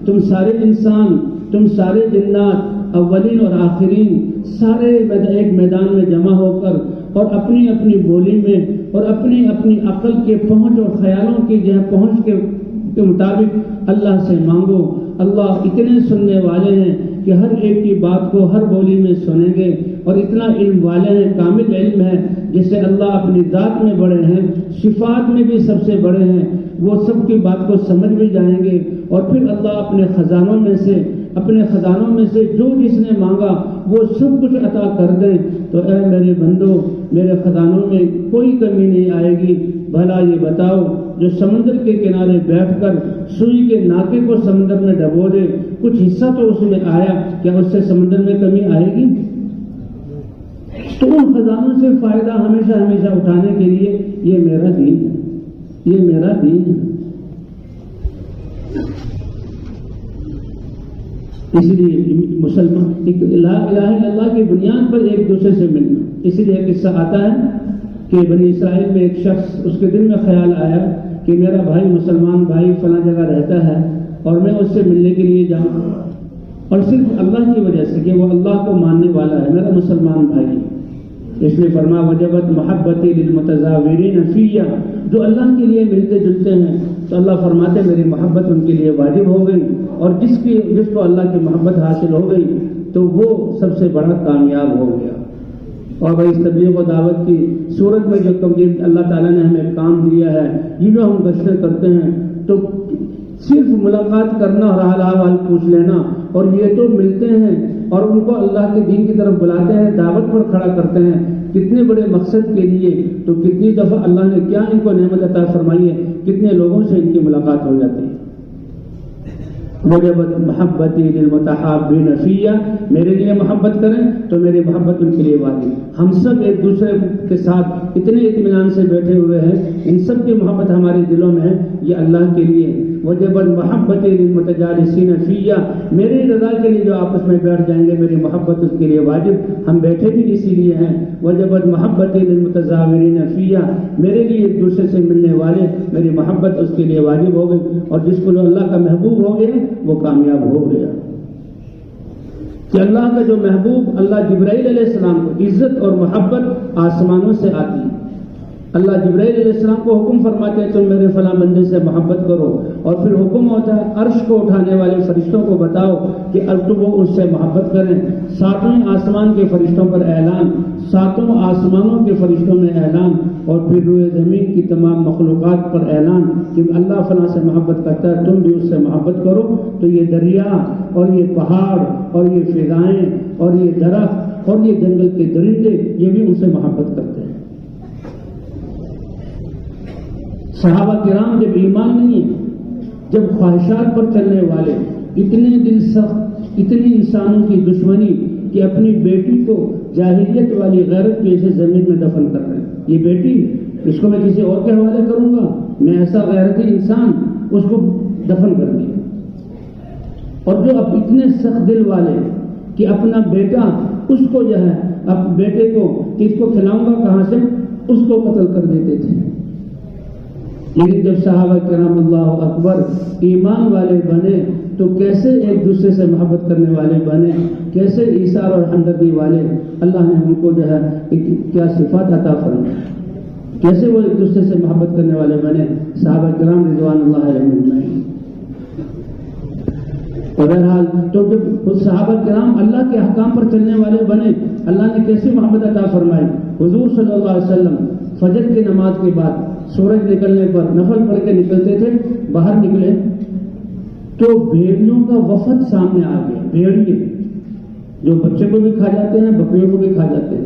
تم سارے انسان، تم سارے جنات، اولین اور آخرین، سارے ایک میدان میں جمع ہو کر اور اپنی اپنی بولی میں اور اپنی اپنی عقل کے پہنچ اور خیالوں کی پہنچ کے مطابق اللہ سے مانگو۔ اللہ اتنے سننے والے ہیں کہ ہر ایک کی بات کو ہر بولی میں سنیں گے، اور اتنا علم والے ہیں، کامل علم ہے، جس سے اللہ اپنی ذات میں بڑے ہیں، صفات میں بھی سب سے بڑے ہیں، وہ سب کی بات کو سمجھ بھی جائیں گے، اور پھر اللہ اپنے خزانوں میں سے جو جس نے مانگا وہ سب کچھ عطا کر دیں۔ تو اے میرے بندو، میرے خزانوں میں کوئی کمی نہیں آئے گی۔ بھلا یہ بتاؤ، جو سمندر کے کنارے بیٹھ کر سوئی کے ناکے کو سمندر میں ڈبو دے، کچھ حصہ تو اس میں آیا، کیا اس سے سمندر میں کمی آئے گی؟ تو ان خزانوں سے فائدہ ہمیشہ ہمیشہ اٹھانے کے لیے یہ میرا دین ہے، یہ میرا دین ہے۔ اس لیے مسلمان لا الہ الا اللہ کی بنیاد پر ایک دوسرے سے ملنا۔ اسی لیے قصہ آتا ہے کہ بنی اسرائیل میں ایک شخص، اس کے دل میں خیال آیا کہ میرا بھائی مسلمان بھائی فلاں جگہ رہتا ہے اور میں اس سے ملنے کے لیے جاؤں، اور صرف اللہ کی وجہ سے کہ وہ اللہ کو ماننے والا ہے، میرا مسلمان بھائی۔ اس نے فرمایا وجبت محبتی للمتزاورین فیہ، جو اللہ کے لیے ملتے جلتے ہیں تو اللہ فرماتے میری محبت ان کے لیے واجب ہو گئی، اور جس کو اللہ کی محبت حاصل ہو گئی تو وہ سب سے بڑا کامیاب ہو گیا۔ اور بھائی اس تبلیغ و دعوت کی صورت میں جو اللہ تعالیٰ نے ہمیں کام دیا ہے، یہ جو ہم گشتیں کرتے ہیں، تو صرف ملاقات کرنا اور حال احوال پوچھ لینا، اور یہ تو ملتے ہیں اور ان کو اللہ کے دین کی طرف بلاتے ہیں، دعوت پر کھڑا کرتے ہیں، کتنے بڑے مقصد کے لیے، تو کتنی دفعہ اللہ نے کیا ان کو نعمت عطا فرمائی ہے، کتنے لوگوں سے ان کی ملاقات ہو جاتی ہے۔ وجبت محبتی للمتحابین فیہ، میرے لیے محبت کریں تو میری محبت ان کے لیے واجب۔ ہم سب ایک دوسرے کے ساتھ اتنے اطمینان سے بیٹھے ہوئے ہیں، ان سب کی محبت ہمارے دلوں میں ہے، یہ اللہ کے لیے۔ وجبت محبتی للمتجالسین فیہ، میری رضا کے لیے جو آپس میں بیٹھ جائیں گے میری محبت اس کے لیے واجب، ہم بیٹھے بھی اسی لیے ہیں۔ وجبت محبتی للمتزاورین فیہ، میرے لیے ایک دوسرے سے ملنے والے میری محبت اس کے لیے واجب ہو گئی، اور جس کو اللہ کا محبوب ہو گیا وہ کامیاب ہو گیا۔ کہ اللہ کا جو محبوب، اللہ جبرائیل علیہ السلام کو عزت اور محبت آسمانوں سے آتی ہے۔ اللہ جبرائیل علیہ السلام کو حکم فرماتے ہیں تم میرے فلاں بندے سے محبت کرو، اور پھر حکم ہوتا ہے عرش کو اٹھانے والے فرشتوں کو بتاؤ کہ اب تم وہ اس سے محبت کریں۔ ساتویں آسمان کے فرشتوں پر اعلان، ساتوں آسمانوں کے فرشتوں میں اعلان، اور پھر روئے زمین کی تمام مخلوقات پر اعلان کہ اللہ فلاں سے محبت کرتا ہے، تم بھی اس سے محبت کرو۔ تو یہ دریا اور یہ پہاڑ اور یہ فضائیں اور یہ درخت اور یہ جنگل کے درندے، یہ بھی ان سے محبت کرتے ہیں۔ صحابہ کرام جب ایمان نہیں ہے، جب خواہشات پر چلنے والے، اتنے دل سخت، اتنی انسانوں کی دشمنی کہ اپنی بیٹی کو جاہلیت والی غیرت کی جیسے زمین میں دفن کر رہے ہیں۔ یہ بیٹی، اس کو میں کسی اور کے حوالے کروں گا، میں ایسا غیرتی انسان، اس کو دفن کر دیا۔ اور جو اب اتنے سخت دل والے کہ اپنا بیٹا، اس کو جو ہے اب بیٹے کو کہ اس کو کھلاؤں گا کہاں سے، اس کو قتل کر دیتے تھے۔ لیکن جب صحابہ کرام اللہ اکبر ایمان والے بنے تو کیسے ایک دوسرے سے محبت کرنے والے بنے، کیسے ایثار اور ہمدردی والے، اللہ نے ان کو جو ہے کیا صفات عطا فرمائی، کیسے وہ ایک دوسرے سے محبت کرنے والے بنے صحابہ کرام رضوان اللہ علیہم اجمعین۔ تو بہرحال تو جب صحابہ کرام اللہ کے احکام پر چلنے والے بنے، اللہ نے کیسی محبت عطا فرمائی۔ حضور صلی اللہ علیہ وسلم فجر کی نماز کے بعد سورج نکلنے پر نفل پڑھ کے نکلتے تھے، باہر نکلے تو بھیڑیوں کا وفد سامنے آ گیا۔ بھیڑیے جو بچے کو بھی کھا جاتے ہیں، بکریوں کو بھی کھا جاتے ہیں،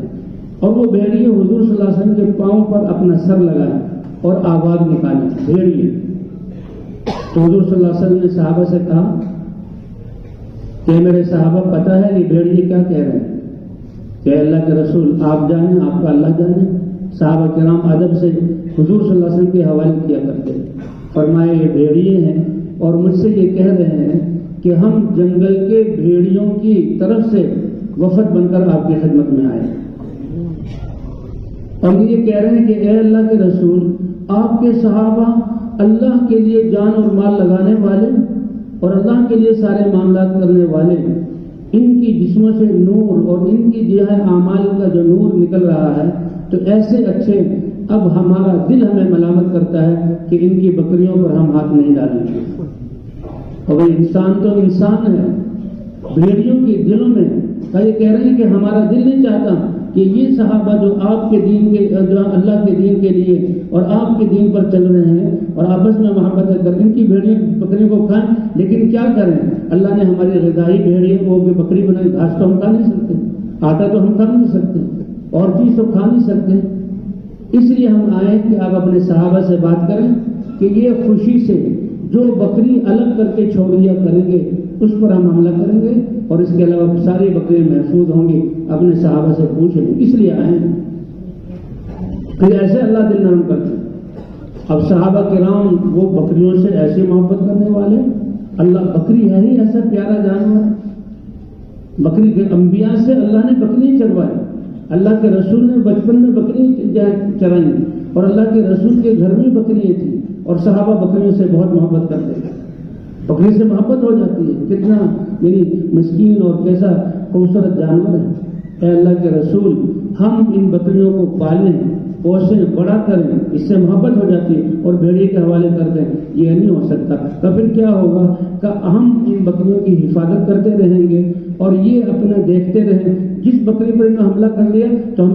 اور وہ بھیڑیے حضور صلی اللہ علیہ وسلم کے پاؤں پر اپنا سر لگائے اور آواز نکالی، بھیڑیے۔ تو حضور صلی اللہ علیہ وسلم نے صحابہ سے کہا کہ میرے صحابہ پتہ ہے یہ بھیڑیے کیا کہہ رہے ہیں؟ کہ اللہ کے رسول آپ جانیں، آپ کا اللہ جانے۔ صحابہ کرام ادب سے حضور صلی اللہ علیہ وسلم کے حوالے کیا کرتے، فرمایا یہ بھیڑیے ہیں اور مجھ سے یہ کہہ رہے ہیں کہ ہم جنگل کے بھیڑیوں کی طرف سے وفد بن کر آپ کی خدمت میں آئے، اور یہ کہہ رہے ہیں کہ اے اللہ کے رسول، آپ کے صحابہ اللہ کے لیے جان اور مال لگانے والے اور اللہ کے لیے سارے معاملات کرنے والے، ان کی جسموں سے نور اور ان کی جو ہے اعمال کا جو نور نکل رہا ہے، تو ایسے اچھے اب ہمارا دل ہمیں ملامت کرتا ہے کہ ان کی بکریوں پر ہم ہاتھ نہیں ڈالیں گے۔ اور وہ انسان تو انسان ہے، بھیڑیوں کے دلوں میں یہ کہہ رہے ہیں کہ ہمارا دل نہیں چاہتا کہ یہ صحابہ جو آپ کے دین کے جو اللہ کے دین کے لیے اور آپ کے دین پر چل رہے ہیں اور آپس میں محبت کر ان کی بھیڑیوں بکریوں کو کھائیں، لیکن کیا کریں؟ اللہ نے ہماری غذائی بھیڑیے وہ بکری بنائی، گھاس تو ہم کھا نہیں سکتے، آٹا تو ہم کھا نہیں سکتے، اور چیز تو کھا نہیں سکتے، اس لیے ہم آئے کہ آپ اپنے صحابہ سے بات کریں کہ یہ خوشی سے جو بکری الگ کر کے چھوڑ دیا کریں گے اس پر ہم حملہ کریں گے، اور اس کے علاوہ ساری بکریاں محفوظ ہوں گی، اپنے صحابہ سے پوچھ لیں، اس لیے آئے۔ پھر ایسے اللہ دل نرم کرتے۔ اب صحابہ کرام وہ بکریوں سے ایسی محبت کرنے والے، اللہ بکری ہے ہی ایسا پیارا جانور، بکری کے انبیاء سے اللہ نے بکریاں چروائی، اللہ کے رسول نے بچپن میں بکریاں چرائیں، اور اللہ کے رسول کے گھر میں بکریاں تھیں، اور صحابہ بکریوں سے بہت محبت کرتے تھے۔ بکری سے محبت ہو جاتی ہے، کتنا یعنی مسکین اور کیسا خوبصورت جانور ہے۔ اے اللہ کے رسول، ہم ان بکریوں کو پالیں، پوسیں، بڑا کریں، اس سے محبت ہو جاتی ہے، اور بھیڑیے کے حوالے کر دیں، یہ نہیں ہو سکتا۔ تو پھر کیا ہوگا کہ ہم ان بکریوں کی حفاظت کرتے رہیں گے اور یہ اپنا دیکھتے رہیں، جس بکری پر انہوں نے حملہ کر لیا تو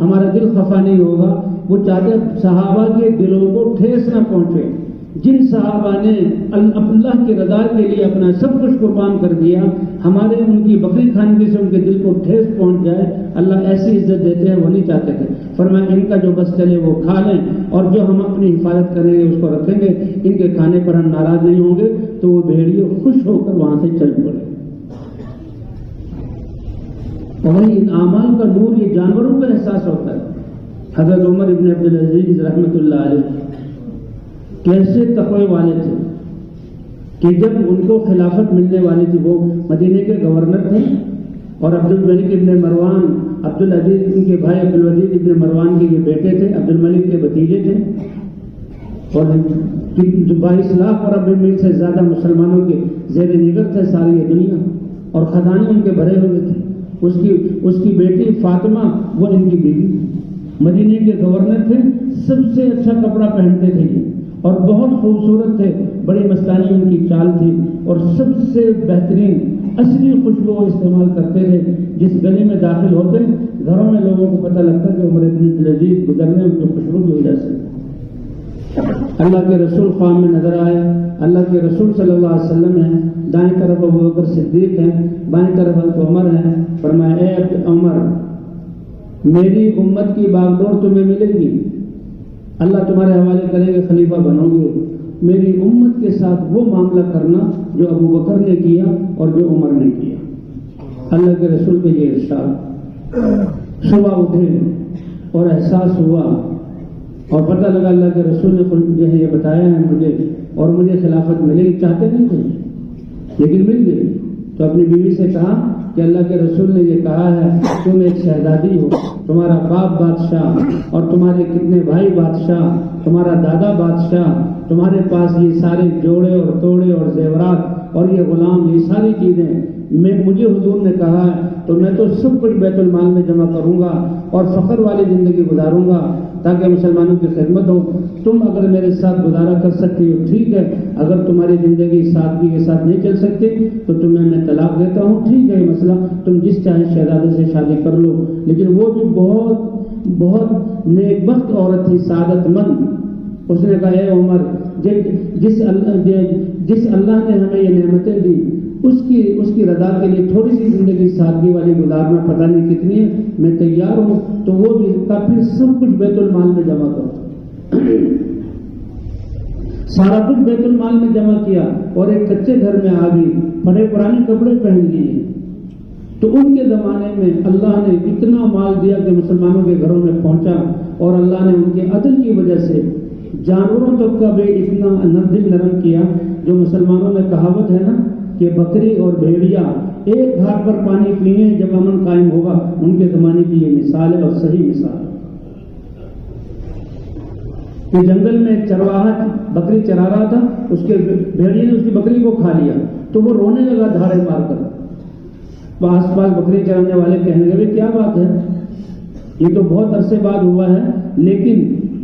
ہمارا دل خفا نہیں ہوگا۔ وہ چاہتے صحابہ کے دلوں کو ٹھیس نہ پہنچے، جن صحابہ نے اللہ کی رضا کے لیے اپنا سب کچھ قربان کر دیا، ہمارے ان کی بکری کھانے سے ان کے دل کو ٹھیس پہنچ جائے، اللہ ایسی عزت دیتے ہیں وہ نہیں چاہتے تھے۔ فرمایا ان کا جو بس چلے وہ کھا لیں، اور جو ہم اپنی حفاظت کریں گے اس کو رکھیں گے، ان کے کھانے پر ہم ناراض نہیں ہوں گے۔ تو وہ بھیڑیے خوش ہو کر وہاں سے چل پڑے۔ اور ان اعمال کا نور یہ جانوروں کا احساس ہوتا ہے۔ حضرت عمر ابن عبدالعزیز رحمۃ اللہ علیہ کیسے تقوی والے تھے کہ جب ان کو خلافت ملنے والی تھی، وہ مدینے کے گورنر تھے، اور عبد الملک ابن مروان، عبد العزیز ان کے بھائی عبد العزیز ابن مروان کے یہ بیٹے تھے، عبد الملک کے بھتیجے تھے، اور 22 لاکھ عرب امیر سے زیادہ مسلمانوں کے زیر نگر تھے ساری یہ دنیا، اور خزانے ان کے بھرے ہوئے تھے۔ اس کی بیٹی فاطمہ وہ ان کی بیوی، مدینے کے گورنر تھے، سب سے اچھا کپڑا پہنتے تھے یہ، اور بہت خوبصورت تھے، بڑی مستانی ان کی چال تھی، اور سب سے بہترین اصلی خوشبو استعمال کرتے تھے، جس گلی میں داخل ہوتے گھروں میں لوگوں کو پتہ لگتا کہ عمر بن عبدالعزیز گزر رہے ہیں ان کی خوشبو کی وجہ سے۔ اللہ کے رسول خواب میں نظر آئے، اللہ کے رسول صلی اللہ علیہ وسلم ہیں، دائیں طرف ابوبکر صدیق ہیں، بائیں طرف حضرت عمر ہیں۔ فرمایا اے عمر، میری امت کی باغ ڈور تمہیں ملے گی، اللہ تمہارے حوالے کرے گا، خلیفہ بنو گے، میری امت کے ساتھ وہ معاملہ کرنا جو ابوبکر نے کیا اور جو عمر نے کیا۔ اللہ کے رسول کے یہ ارشاد۔ صبح اٹھے اور احساس ہوا اور پتہ لگا اللہ کے رسول نے جو ہے یہ بتایا ہے مجھے، اور مجھے خلافت ملے گی، چاہتے نہیں تھے لیکن مل گئی۔ تو اپنی بیوی سے کہا کہ اللہ کے رسول نے یہ کہا ہے تم ایک شہزادی ہو، تمہارا باپ بادشاہ اور تمہارے کتنے بھائی بادشاہ، تمہارا دادا بادشاہ، تمہارے پاس یہ سارے جوڑے اور توڑے اور زیورات اور یہ غلام، یہ ساری چیزیں مجھے حضور نے کہا ہے تو میں تو سب کچھ بیت المال میں جمع کروں گا اور فخر والی زندگی گزاروں گا تاکہ مسلمانوں کی خدمت ہو۔ تم اگر میرے ساتھ گزارا کر سکتی ہو ٹھیک ہے، اگر تمہاری زندگی سادگی کے ساتھ نہیں چل سکتی تو تمہیں میں طلاق دیتا ہوں، ٹھیک ہے یہ مسئلہ، تم جس چاہے شہزادے سے شادی کر لو۔ لیکن وہ بھی بہت نیک بخت عورت تھی، سعادت مند۔ اس نے کہا اے عمر، جس اللہ نے ہمیں یہ نعمتیں دی اس کی رضا کے لیے تھوڑی سی زندگی سادگی والی گزارنا پتہ نہیں کتنی ہے، میں تیار ہوں۔ تو وہ بھی پھر سب کچھ بیت المال میں جمع کرو، سارا کچھ بیت المال میں جمع کیا اور ایک کچے گھر میں آ گئی، بڑے پرانے کپڑے پہن لیے۔ تو ان کے زمانے میں اللہ نے اتنا مال دیا کہ مسلمانوں کے گھروں میں پہنچا، اور اللہ نے ان کے عدل کی وجہ سے جانوروں تک کا بھی اتنا دل نرم کیا۔ جو مسلمانوں میں کہاوت ہے نا کہ بکری اور بھیڑیا ایک گھاٹ پر پانی پیئیں جب امن قائم ہوگا، ان کے زمانے کی یہ مثال ہے اور صحیح مثال ہے کہ جنگل میں ایک چرواہا بکری چرا رہا تھا، اس کے بھیڑیے نے اس کی بکری کو کھا لیا تو وہ رونے لگا دھاڑے مار کر۔ آس پاس بکری چرانے والے کہنے لگے کیا بات ہے، یہ تو بہت عرصے بعد ہوا ہے لیکن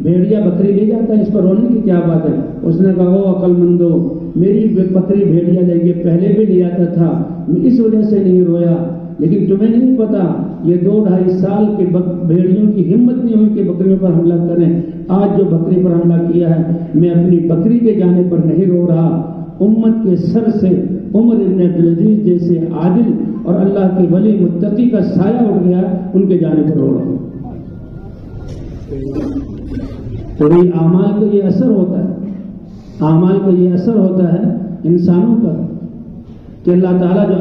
بھیڑیا بکری لے جاتا ہے، اس پر رونے کی کیا بات ہے؟ اس نے کہا او عقل مندو، میری بکری بھیڑیا لے کے پہلے بھی لے آتا تھا، میں اس وجہ سے نہیں رویا، لیکن تمہیں نہیں پتا یہ 2-2.5 سال کے بھیڑیوں کی ہمت نہیں ہوئی کہ بکریوں پر حملہ کریں۔ آج جو بکری پر حملہ کیا ہے میں اپنی بکری کے جانے پر نہیں رو رہا، امت کے سر سے عمر ابن عبدالعزیز جیسے عادل اور اللہ کے ولی متقی کا سایہ اٹھ گیا، ان کے جانے پر رو رہا ہوں۔ تو یہ اعمال کا یہ اثر ہوتا ہے، اعمال کا یہ اثر ہوتا ہے انسانوں پر کہ اللہ تعالیٰ جو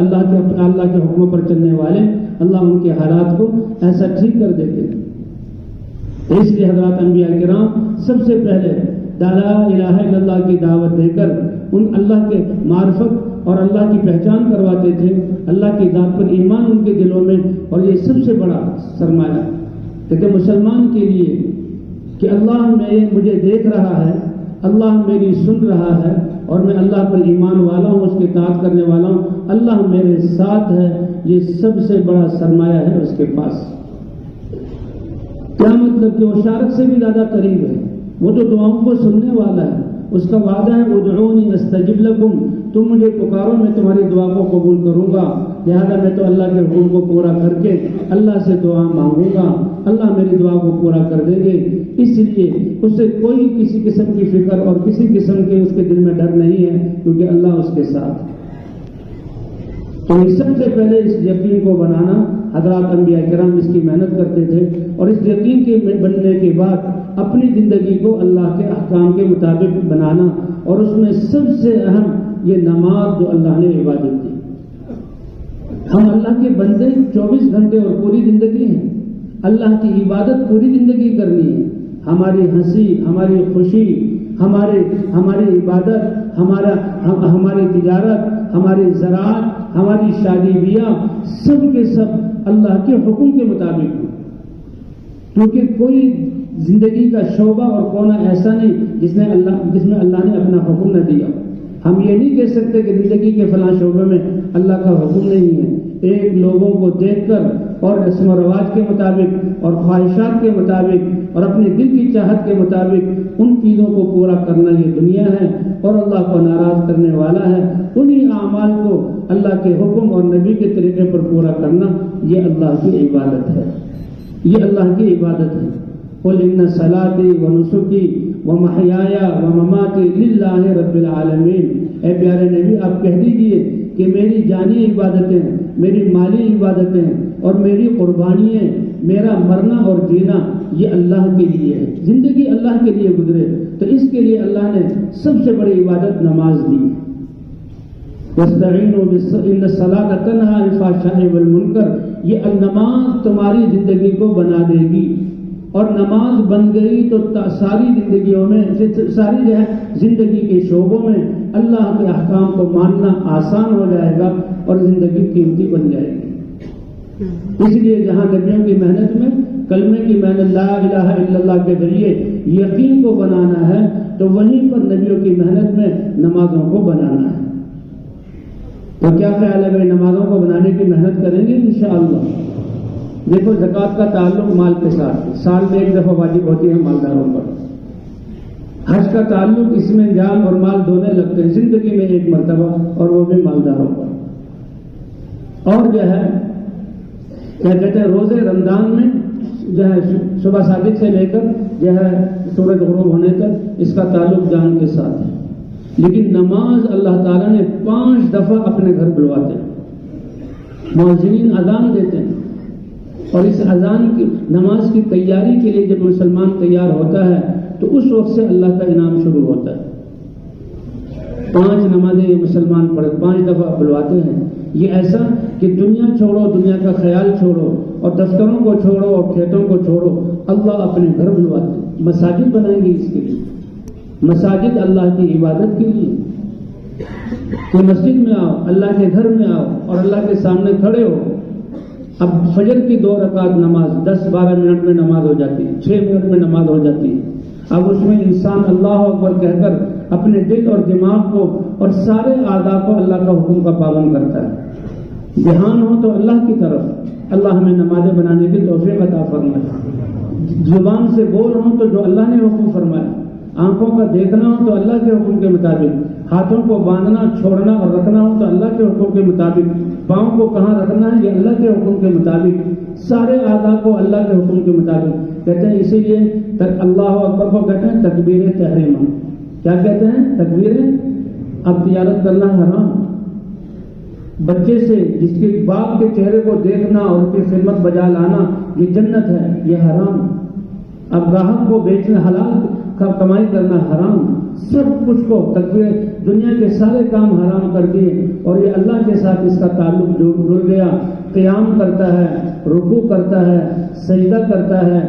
اللہ کے حکموں پر چلنے والے، اللہ ان کے حالات کو ایسا ٹھیک کر دیتے ہیں۔ اس لیے حضرات انبیاء کرام سب سے پہلے لا الہ الا اللہ کی دعوت دے کر ان اللہ کے معرفت اور اللہ کی پہچان کرواتے تھے، اللہ کی ذات پر ایمان ان کے دلوں میں، اور یہ سب سے بڑا سرمایہ کہ مسلمان کے لیے کہ اللہ مجھے دیکھ رہا ہے، اللہ میری سن رہا ہے اور میں اللہ پر ایمان والا ہوں، اس کی اطاعت کرنے والا ہوں، اللہ میرے ساتھ ہے، یہ سب سے بڑا سرمایہ ہے اس کے پاس۔ کیا مطلب کہ وہ شارک سے بھی زیادہ قریب ہے، وہ تو دعاؤں کو سننے والا ہے، اس کا وعدہ ہے ادعونی استجب لکم، تم مجھے پکارو میں تمہاری دعا کو قبول کروں گا، لہذا میں تو اللہ کے حکم کو پورا کر کے اللہ سے دعا مانگوں گا، اللہ میری دعا کو پورا کر دیں گے۔ اس لیے اس سے کوئی کسی قسم کی فکر اور کسی قسم کے اس کے دل میں ڈر نہیں ہے، کیونکہ اللہ اس کے ساتھ۔ تو سب سے پہلے اس یقین کو بنانا، حضرات انبیاء کرام اس کی محنت کرتے تھے، اور اس یقین کے بننے کے بعد اپنی زندگی کو اللہ کے احکام کے مطابق بنانا، اور اس میں سب سے اہم یہ نماز جو اللہ نے عبادت دی۔ ہم اللہ کے بندے 24 گھنٹے اور پوری زندگی ہیں، اللہ کی عبادت پوری زندگی کرنی ہے۔ ہماری ہنسی، ہماری خوشی، ہماری عبادت، ہماری تجارت، ہماری زراعت، ہماری شادی بیاہ، سب کے سب اللہ کے حکم کے مطابق ہوں، کیونکہ کوئی زندگی کا شعبہ اور کونا ایسا نہیں جس میں اللہ نے اپنا حکم نہ دیا۔ ہم یہ نہیں کہہ سکتے کہ زندگی کے فلاں شعبے میں اللہ کا حکم نہیں ہے۔ ایک لوگوں کو دیکھ کر اور رسم و رواج کے مطابق اور خواہشات کے مطابق اور اپنے دل کی چاہت کے مطابق ان چیزوں کو پورا کرنا یہ دنیا ہے، اور اللہ کو ناراض کرنے والا ہے۔ انہی اعمال کو اللہ کے حکم اور نبی کے طریقے پر پورا کرنا یہ اللہ کی عبادت ہے، یہ اللہ کی عبادت ہے۔ قل ان صلاتي ونسكي ومحياي ومماتي لله رب العالمین۔ اے پیارے نبی آپ کہہ دیجئے کہ میری جانی عبادتیں، میری مالی عبادتیں اور میری قربانیاں، میرا مرنا اور جینا یہ اللہ کے لیے ہے، زندگی اللہ کے لیے گزرے تو اس کے لیے اللہ نے سب سے بڑی عبادت نماز دی۔ وَاسْتَعِينُوا إِنَّ الصَّلَاةَ تَنْهَىٰ عَنِ الْفَحْشَاءِ وَالْمُنكَرِ، یہ نماز تمہاری زندگی کو بنا دے گی، اور نماز بن گئی تو ساری زندگیوں میں، ساری جو ہے زندگی کے شعبوں میں اللہ کے احکام کو ماننا آسان ہو جائے گا اور زندگی قیمتی بن جائے گی۔ اس لیے جہاں نبیوں کی محنت میں کلمے کی محنت لا الہ الا اللہ کے ذریعے یقین کو بنانا ہے، تو وہیں پر نبیوں کی محنت میں نمازوں کو بنانا ہے۔ تو کیا خیال ہے بھائی نمازوں کو بنانے کی محنت کریں گے انشاءاللہ؟ دیکھو زکوٰۃ کا تعلق مال کے ساتھ ہے، سال میں ایک دفعہ واجب ہوتی ہے مالداروں پر۔ حج کا تعلق اس میں جان اور مال دونوں لگتے ہیں زندگی میں ایک مرتبہ، اور وہ بھی مالداروں پر۔ اور جو ہے کیا کہتے ہیں روزے رمضان میں جو ہے صبح صادق سے لے کر جو ہے سورج غروب ہونے تک اس کا تعلق جان کے ساتھ ہے۔ لیکن نماز اللہ تعالیٰ نے 5 دفعہ اپنے گھر بلواتے ہیں، مؤذنین اذان دیتے ہیں، اور اس اذان کی نماز کی تیاری کے لیے جب مسلمان تیار ہوتا ہے تو اس وقت سے اللہ کا انعام شروع ہوتا ہے۔ 5 نمازیں یہ مسلمان پڑھے 5 دفعہ بلواتے ہیں۔ یہ ایسا کہ دنیا چھوڑو، دنیا کا خیال چھوڑو، اور دفتروں کو چھوڑو اور کھیتوں کو چھوڑو، اللہ اپنے گھر بلواتے ہیں۔ مساجد بنائیں گے اس کے لیے، مساجد اللہ کی عبادت کے لیے۔ تو مسجد میں آؤ، اللہ کے گھر میں آؤ اور اللہ کے سامنے کھڑے ہو۔ اب فجر کی 2 رکعت نماز 10-12 منٹ میں نماز ہو جاتی ہے، 6 منٹ میں نماز ہو جاتی ہے۔ اب اس میں انسان اللہ اکبر کہہ کر اپنے دل اور دماغ کو اور سارے اعضاء کو اللہ کا حکم کا پابند کرتا ہے۔ دھیان ہو تو اللہ کی طرف، اللہ ہمیں نمازیں بنانے کی توفیق عطا فرمائے۔ زبان سے بول ہوں تو جو اللہ نے حکم فرمایا، آنکھوں کا دیکھنا ہو تو اللہ کے حکم کے مطابق، ہاتھوں کو باندھنا چھوڑنا اور رکھنا ہو تو اللہ کے حکم کے مطابق، پاؤں کو کہاں رکھنا ہے یہ اللہ کے حکم کے مطابق، سارے اعضاء کو اللہ کے حکم کے مطابق کہتے ہیں۔ اسی لیے اللہ اکبر کو کہتے ہیں تکبیر تحریمہ۔ کیا کہتے ہیں؟ تکبیر۔ اب تجارت کرنا حرام، بچے سے جس کے باپ کے چہرے کو دیکھنا اور اس کی خدمت بجا لانا یہ جنت ہے، یہ حرام۔ اب گاہک کو بیچنا حلال کا کمائی کرنا حرام، سب کچھ کو تکبیر، دنیا کے سارے کام حرام کر دیے، اور یہ اللہ کے ساتھ اس کا تعلق جڑ گیا۔ قیام کرتا ہے، رکوع کرتا ہے، سجدہ کرتا ہے،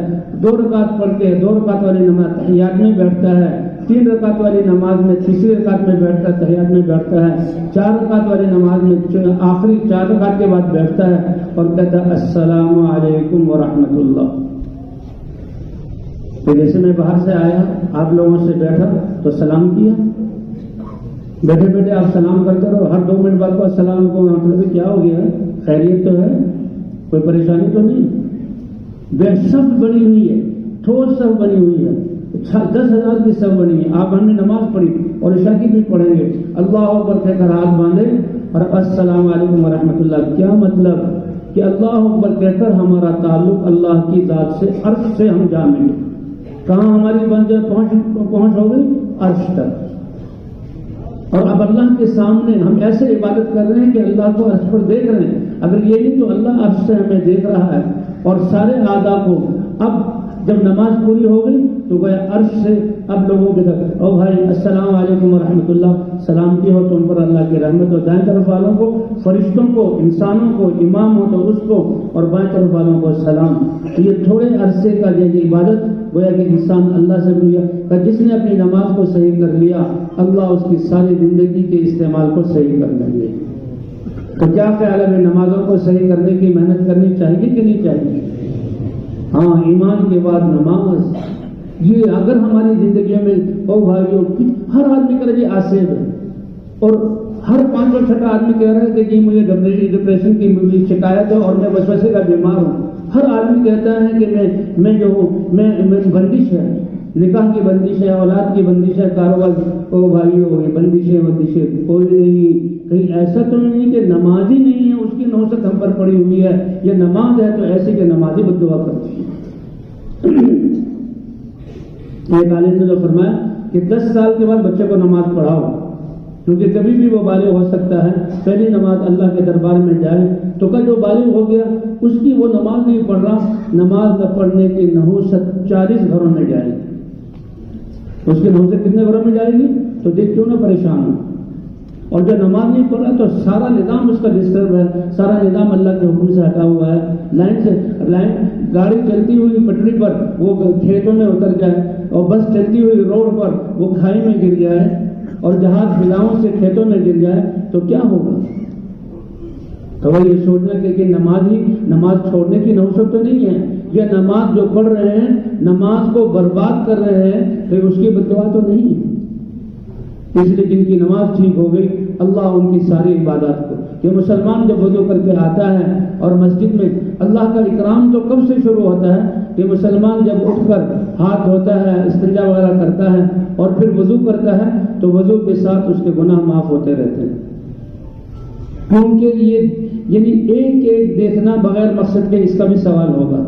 2 رکعت پڑھ کے 2 رکعت والی نماز تحیات میں بیٹھتا ہے، 3 رکعت والی نماز میں تیسری رکعت میں بیٹھتا ہے، تحیات میں بیٹھتا ہے، 4 رکعت والی نماز میں آخری 4 رکعت کے بعد بیٹھتا ہے اور کہتا ہے السلام علیکم ورحمۃ اللہ۔ تو جیسے میں باہر سے آیا، آپ لوگوں سے بیٹھا تو سلام کیا، بیٹھے بیٹھے آپ سلام کرتے رہو، ہر 2 منٹ بعد کو السلام کو مطلب کیا ہو گیا ہے؟ خیریت تو ہے، کوئی پریشانی تو نہیں؟ بیڈ سب بنی ہوئی ہے، ٹھوس سب بنی ہوئی ہے، 10,000 کی سب بنی ہے۔ آپ ہم نے نماز پڑھی اور عشاء کی بھی پڑھیں گے، اللہ اکبر کہہ کر ہاتھ باندھے اور السلام علیکم ورحمۃ اللہ۔ کیا مطلب کہ اللہ اکبر کہہ کر ہمارا تعلق اللہ کی ذات سے، عرش سے ہم جا ملے۔ کہاں ہماری بندے پہنچ ہو گئی؟ عرش تک۔ اور اب اللہ کے سامنے ہم ایسے عبادت کر رہے ہیں کہ اللہ کو عرش پر دیکھ رہے ہیں۔ اگر یہ نہیں تو اللہ عرش سے ہمیں دیکھ رہا ہے، اور سارے اعضاء کو اب جب نماز پوری ہو گئی تو گیا عرش سے اب لوگوں کے تک، او بھائی السلام علیکم ورحمۃ اللہ، سلام کی ہو تو ان پر اللہ کی رحمت، اور دائیں طرف والوں کو، فرشتوں کو، انسانوں کو، امام ہو تو اس کو، اور بائیں طرف والوں کو سلام۔ تو یہ تھوڑے عرصے کا یہ عبادت گویا کہ انسان اللہ سے مل گیا، جس نے اپنی نماز کو صحیح کر لیا اللہ اس کی ساری زندگی کے استعمال کو صحیح کر لیں گے۔ تو کیا خیال ہے نمازوں کو صحیح کرنے کی محنت کرنی چاہیے کہ نہیں چاہیے؟ ہاں، ایمان کے بعد نماز، یہ اگر ہماری زندگیوں میں او بھائیوں ہر آدمی کا یہ آسیب ہے، اور ہر 5 اور 6 آدمی کہہ رہا ہے کہ مجھے ڈپریشن کی شکایت ہے اور میں وسوسے کا بیمار ہوں۔ ہر آدمی کہتا ہے کہ میں جو ہوں میں بندش ہے، نکاح کی بندش ہے، اولاد کی بندش ہے، کاروبار، او بھائیوں یہ بندشیں کوئی نہیں۔ کہیں ایسا تو نہیں کہ نمازی نہیں ہے، اس کی نوست ہم پر پڑی ہوئی ہے، یہ نماز ہے تو ایسے کہ نمازی بد دعا کرتی ہے۔ ایک عالم نے جو فرمایا کہ 10 سال کے بعد بچے کو نماز پڑھاؤ، کیونکہ کبھی بھی وہ بالغ ہو سکتا ہے، پہلی نماز اللہ کے دربار میں جائے تو کا جو بالغ ہو گیا اس کی وہ نماز نہیں پڑھ رہا، نماز نہ پڑھنے کی نحوست 40 گھروں میں جائے گی۔ اس کی نحوست کتنے گھروں میں جائے گی؟ تو دیکھ کیوں نہ پریشان ہو۔ اور جو نماز نہیں پڑھ رہا تو سارا نظام اس کا ڈسٹرب ہے، سارا نظام اللہ کے حکم سے ہٹا ہوا ہے۔ لائن گاڑی چلتی ہوئی پٹری پر وہ کھیتوں میں اتر جائے، اور بس چلتی ہوئی روڈ پر وہ کھائی میں گر جائے، اور جہاز فضاؤں سے کھیتوں میں گر جائے تو کیا ہوگا؟ تو وہ یہ سوچنا کہ نماز چھوڑنے کی نوبت تو نہیں ہے، یہ نماز جو پڑھ رہے ہیں نماز کو برباد کر رہے ہیں، پھر اس کی بددعا تو نہیں ہے۔ اس لیے جن کی نماز ٹھیک ہو گئی اللہ ان کی ساری عبادات کو کہ مسلمان جب وضو کر کے آتا ہے اور مسجد میں اللہ کا اکرام تو کب سے شروع ہوتا ہے کہ مسلمان جب اٹھ کر ہاتھ دھوتا ہے، استنجا وغیرہ کرتا ہے اور پھر وضو کرتا ہے تو وضو کے ساتھ اس کے گناہ معاف ہوتے رہتے ہیں، کیونکہ یہ یعنی ایک ایک دیکھنا بغیر مقصد کے اس کا بھی سوال ہوگا،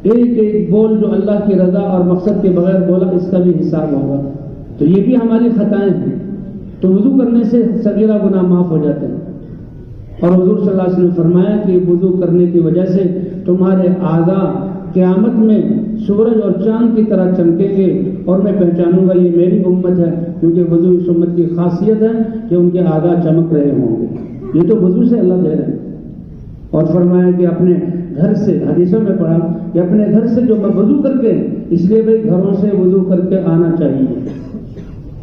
ایک ایک بول جو اللہ کی رضا اور مقصد کے بغیر بولا اس کا بھی حساب ہوگا، تو یہ بھی ہماری خطائیں ہیں۔ تو وضو کرنے سے صغیرہ گناہ معاف ہو جاتے ہیں، اور حضور صلی اللہ علیہ وسلم نے فرمایا کہ وضو کرنے کی وجہ سے تمہارے اعضاء قیامت میں سورج اور چاند کی طرح چمکیں گے، اور میں پہچانوں گا یہ میری امت ہے، کیونکہ وضو اس امت کی خاصیت ہے کہ ان کے اعضاء چمک رہے ہوں گے۔ یہ تو وضو سے اللہ دے رہے ہیں، اور فرمایا کہ اپنے گھر سے، حدیثوں میں پڑھا کہ اپنے گھر سے جو وضو کر کے، اس لیے بھائی گھروں سے وضو کر کے آنا چاہیے،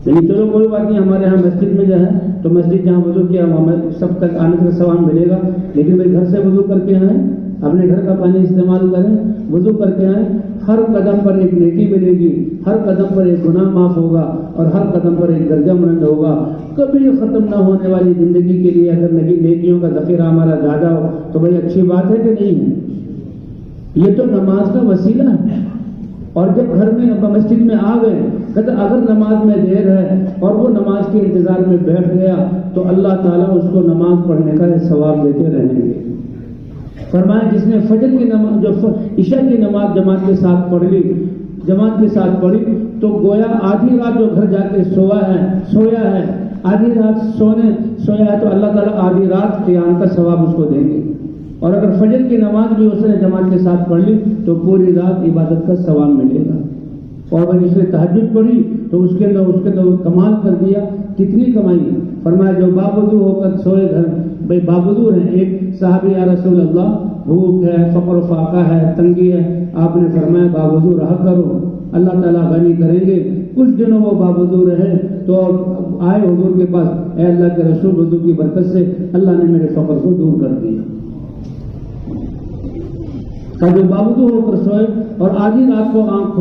یعنی چلو کوئی بات نہیں، ہمارے ہاں مسجد میں جو ہے تو مسجد جہاں وضو کیا وہاں سب تک آنے کا ثواب ملے گا، لیکن بھائی گھر سے وضو کر کے آئیں، اپنے گھر کا پانی استعمال کریں، وضو کر کے آئیں، ہر قدم پر ایک نیکی ملے گی، ہر قدم پر ایک گناہ معاف ہوگا، اور ہر قدم پر ایک درجہ بلند ہوگا۔ کبھی ختم نہ ہونے والی زندگی کے لیے اگر نیکیوں کا ذخیرہ ہمارا زیادہ ہو تو بھائی اچھی بات ہے کہ نہیں ہے؟ یہ تو نماز کا وسیلہ ہے، اور جب گھر میں مسجد میں آ گئے، کہتے اگر نماز میں دیر ہے اور وہ نماز کے انتظار میں بیٹھ گیا تو اللہ تعالیٰ اس کو نماز پڑھنے کا ثواب دیتے رہیں گے۔ فرمایا جس نے فجر کی نماز، جو عشاء کی نماز جماعت کے ساتھ پڑھی تو گویا آدھی رات جو گھر جا کے سویا ہے آدھی رات سویا ہے تو اللہ تعالیٰ آدھی رات قیام کا ثواب اس کو دیں گے، اور اگر فجر کی نماز بھی اس نے جماعت کے ساتھ پڑھ لی تو پوری رات عبادت کا ثواب ملے گا، اور اگر جس نے تہجد پڑھی تو اس کے اندر کمال کر دیا، کتنی کمائی۔ فرمایا جو باوضو ہو کر سوئے گھر، بھائی باوضو ہیں، ایک صحابی یا رسول اللہ بھوک ہے، فقر و فاقہ ہے، تنگی ہے، آپ نے فرمایا باوضو رہا کرو، اللہ تعالیٰ غنی کریں گے۔ کچھ دنوں وہ باوضو رہے تو آئے حضور کے پاس، اے اللہ کے رسول وضو کی برکت سے اللہ نے میرے فقر کو دور کر دیا۔ جو باوضو ہو کر سوئے اور آدھی رات کو آنکھ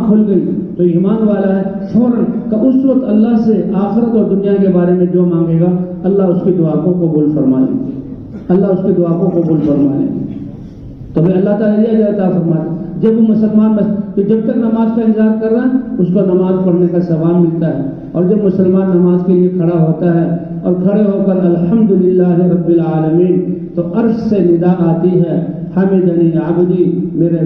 کھل گئی تو ایمان والا ہے، فوراً کہ اس وقت اللہ سے آخرت اور دنیا کے بارے میں جو مانگے گا اللہ اس کی دعا کو قبول فرما لیں گے، اللہ اس کی دعا کو قبول فرما لیں گے۔ تو پھر اللہ تعالیٰ یہ جاتا فرماتا جب وہ مسلمان تو جب تک نماز کا انتظار کر رہا ہے اس کو نماز پڑھنے کا ثواب ملتا ہے، اور جب مسلمان نماز کے لیے کھڑا ہوتا ہے اور کھڑے ہو کر الحمدللہ رب العالمین تو عرش سے ندا آتی ہے، حمدنی عبدی، میرے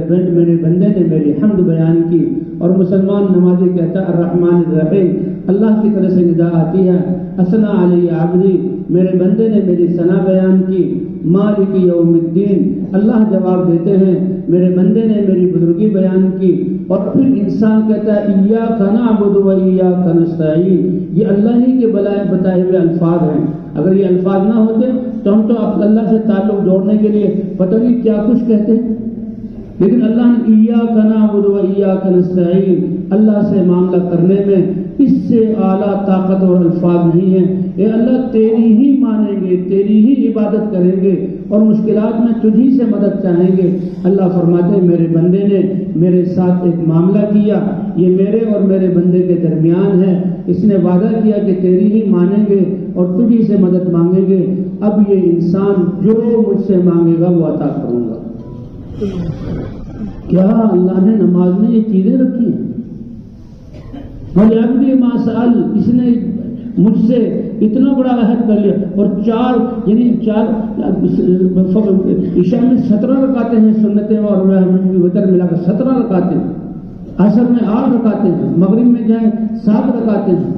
بندے نے میری حمد بیان کی، اور مسلمان نمازی کہتا ہے الرحمن الرحیم، اللہ کی طرف سے ندا آتی ہے، اثنا علی عبدی، میرے بندے نے میری ثنا بیان کی، مالک یوم الدین، اللہ جواب دیتے ہیں میرے بندے نے میری بزرگی بیان کی، اور پھر انسان کہتا ہے ایاک نعبد و ایاک نستعین، یہ اللہ ہی کے بتائے ہوئے الفاظ ہیں، اگر یہ الفاظ نہ ہوتے تو ہم تو اللہ سے تعلق جوڑنے کے لیے پتہ نہیں کیا کچھ کہتے ہیں، لیکن اللہ نے ایاک نعبد و ایاک نستعین، اللہ سے معاملہ کرنے میں اس سے اعلیٰ طاقت اور الفاظ نہیں ہیں، اے اللہ تیری ہی مانیں گے، تیری ہی عبادت کریں گے، اور مشکلات میں تجھی سے مدد چاہیں گے۔ اللہ فرماتے ہیں میرے بندے نے میرے ساتھ ایک معاملہ کیا، یہ میرے اور میرے بندے کے درمیان ہے، اس نے وعدہ کیا کہ تیری ہی مانیں گے اور تجھی سے مدد مانگیں گے، اب یہ انسان جو مجھ سے مانگے گا وہ عطا کروں گا۔ کیا اللہ نے نماز میں یہ چیزیں رکھی ہیں؟ وَلِعَبْدِ مَا سَأَلَ، اس نے مجھ سے اتنا بڑا عہد کر لیا، اور چار عشاء میں 17 رکعتیں ہیں سنتیں اور وتر ملا کر 17 رکعتیں، عصر میں 8 رکعتیں ہیں، مغرب میں جائیں 7 رکعتیں ہیں،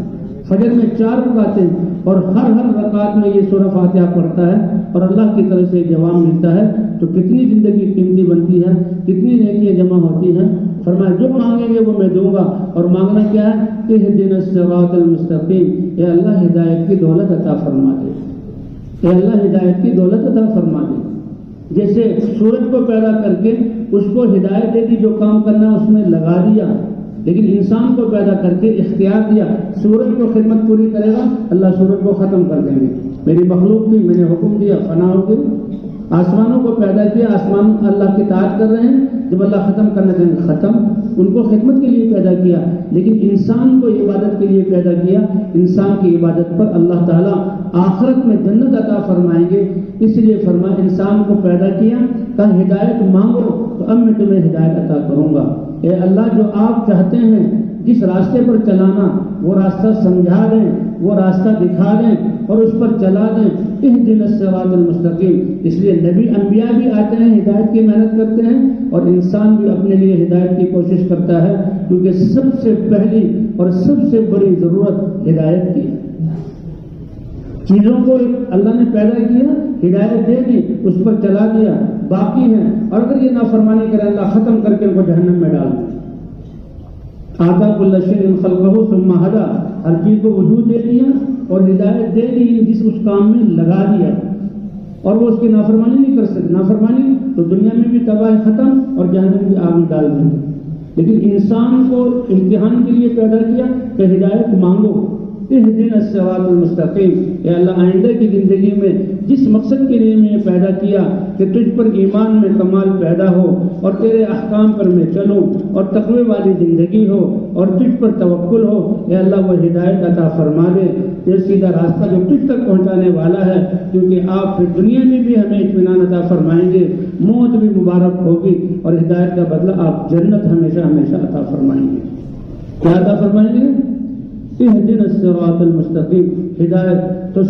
فجر میں 4 رکعتیں، اور ہر رکعت میں یہ سورہ فاتحہ پڑھتا ہے اور اللہ کی طرف سے جواب ملتا ہے، تو کتنی زندگی قیمتی بنتی ہے، کتنی نیکیاں جمع ہوتی ہیں۔ فرمایا جو مانگیں گے وہ میں دوں گا، اور مانگنا کیا ہے؟ اہدنا الصراط المستقیم، اے اللہ ہدایت کی دولت عطا فرما دے، اے اللہ ہدایت کی دولت عطا فرما دے۔ جیسے سورج کو پیدا کر کے اس کو ہدایت دے دی، جو کام کرنا اس میں لگا دیا، لیکن انسان کو پیدا کر کے اختیار دیا، سورج کو خدمت پوری کرے گا اللہ سورج کو ختم کر دیں گے، میری مخلوق تھی میں نے حکم دیا فنا ہو گئی، آسمانوں کو پیدا کیا، آسمان اللہ کی اطاعت کر رہے ہیں، جب اللہ ختم کرنا چاہیں ختم، ان کو خدمت کے لیے پیدا کیا، لیکن انسان کو عبادت کے لیے پیدا کیا۔ انسان کی عبادت پر اللہ تعالیٰ آخرت میں جنت عطا فرمائیں گے، اس لیے فرمایا انسان کو پیدا کیا، کہا ہدایت مانگو تو اب میں تمہیں ہدایت عطا کروں گا۔ اے اللہ، جو آپ چاہتے ہیں جس راستے پر چلانا وہ راستہ سمجھا دیں، وہ راستہ دکھا دیں اور اس پر چلا دیں۔ اہدنا الصراط المستقیم، اس لیے نبی انبیاء بھی آتے ہیں، ہدایت کی محنت کرتے ہیں، اور انسان بھی اپنے لیے ہدایت کی کوشش کرتا ہے، کیونکہ سب سے پہلی اور سب سے بڑی ضرورت ہدایت کی ہے۔ چیزوں کو اللہ نے پیدا کیا، ہدایت دے دی، اس پر چلا دیا، باقی ہیں، اور اگر یہ نافرمانی کرے اللہ ختم کر کے ان کو جہنم میں ڈال دے۔ آتا کل شیء خلقہ ثم ہدی، ہر چیز کو وجود دے دیا اور ہدایت دے دی، جس اس کام میں لگا دیا، اور وہ اس کی نافرمانی نہیں کر سکتے۔ نافرمانی تو دنیا میں بھی تباہی ختم اور جہنم کی آگ میں ڈال دیں گے۔ لیکن انسان کو امتحان کے لیے پیدا کیا کہ ہدایت مانگو۔ اہدنا الصراط المستقیم، اے اللہ آئندہ کی زندگی میں جس مقصد کے لیے میں یہ پیدا کیا کہ تجھ پر ایمان میں کمال پیدا ہو اور تیرے احکام پر میں چلوں اور تقوی والی زندگی ہو اور تجھ پر توکل ہو، اے اللہ وہ ہدایت عطا فرما دے، یہ سیدھا راستہ جو تجھ تک پہنچانے والا ہے، کیونکہ آپ پھر دنیا میں بھی ہمیں اطمینان عطا فرمائیں گے، موت بھی مبارک ہوگی اور ہدایت کا بدلہ آپ جنت ہمیشہ ہمیشہ عطا فرمائیں گے۔ کیا عطا فرمائیں گے؟ اہدنا الصراط المستقیم، ہدایت تو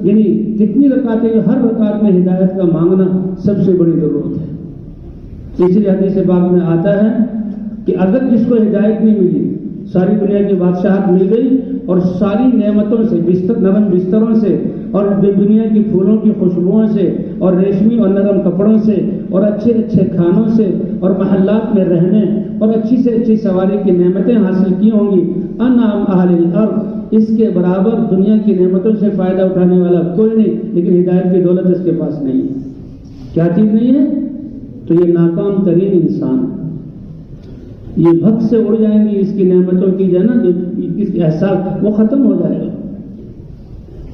یعنی کتنی رکعتیں، ہر رکعت میں ہدایت کا مانگنا سب سے بڑی ضرورت ہے۔ اس لیے حدیث پاک میں آتا ہے کہ اگر جس کو ہدایت نہیں ملی، ساری دنیا کی بادشاہت مل گئی اور ساری نعمتوں سے، نرم بستروں سے اور دنیا کی پھولوں کی خوشبوؤں سے اور ریشمی اور نرم کپڑوں سے اور اچھے اچھے کھانوں سے اور محلات میں رہنے اور اچھی سے اچھی سواری کی نعمتیں حاصل کی ہوں گی، انعام اہل الارض، اس کے برابر دنیا کی نعمتوں سے فائدہ اٹھانے والا کوئی نہیں، لیکن ہدایت کی دولت اس کے پاس نہیں ہے۔ کیا چیز نہیں ہے؟ تو یہ ناکام ترین انسان ہے، یہ بھگ سے اڑ جائیں گی اس کی نعمتوں کی جو ہے نا، اس کی احساس وہ ختم ہو جائے گا۔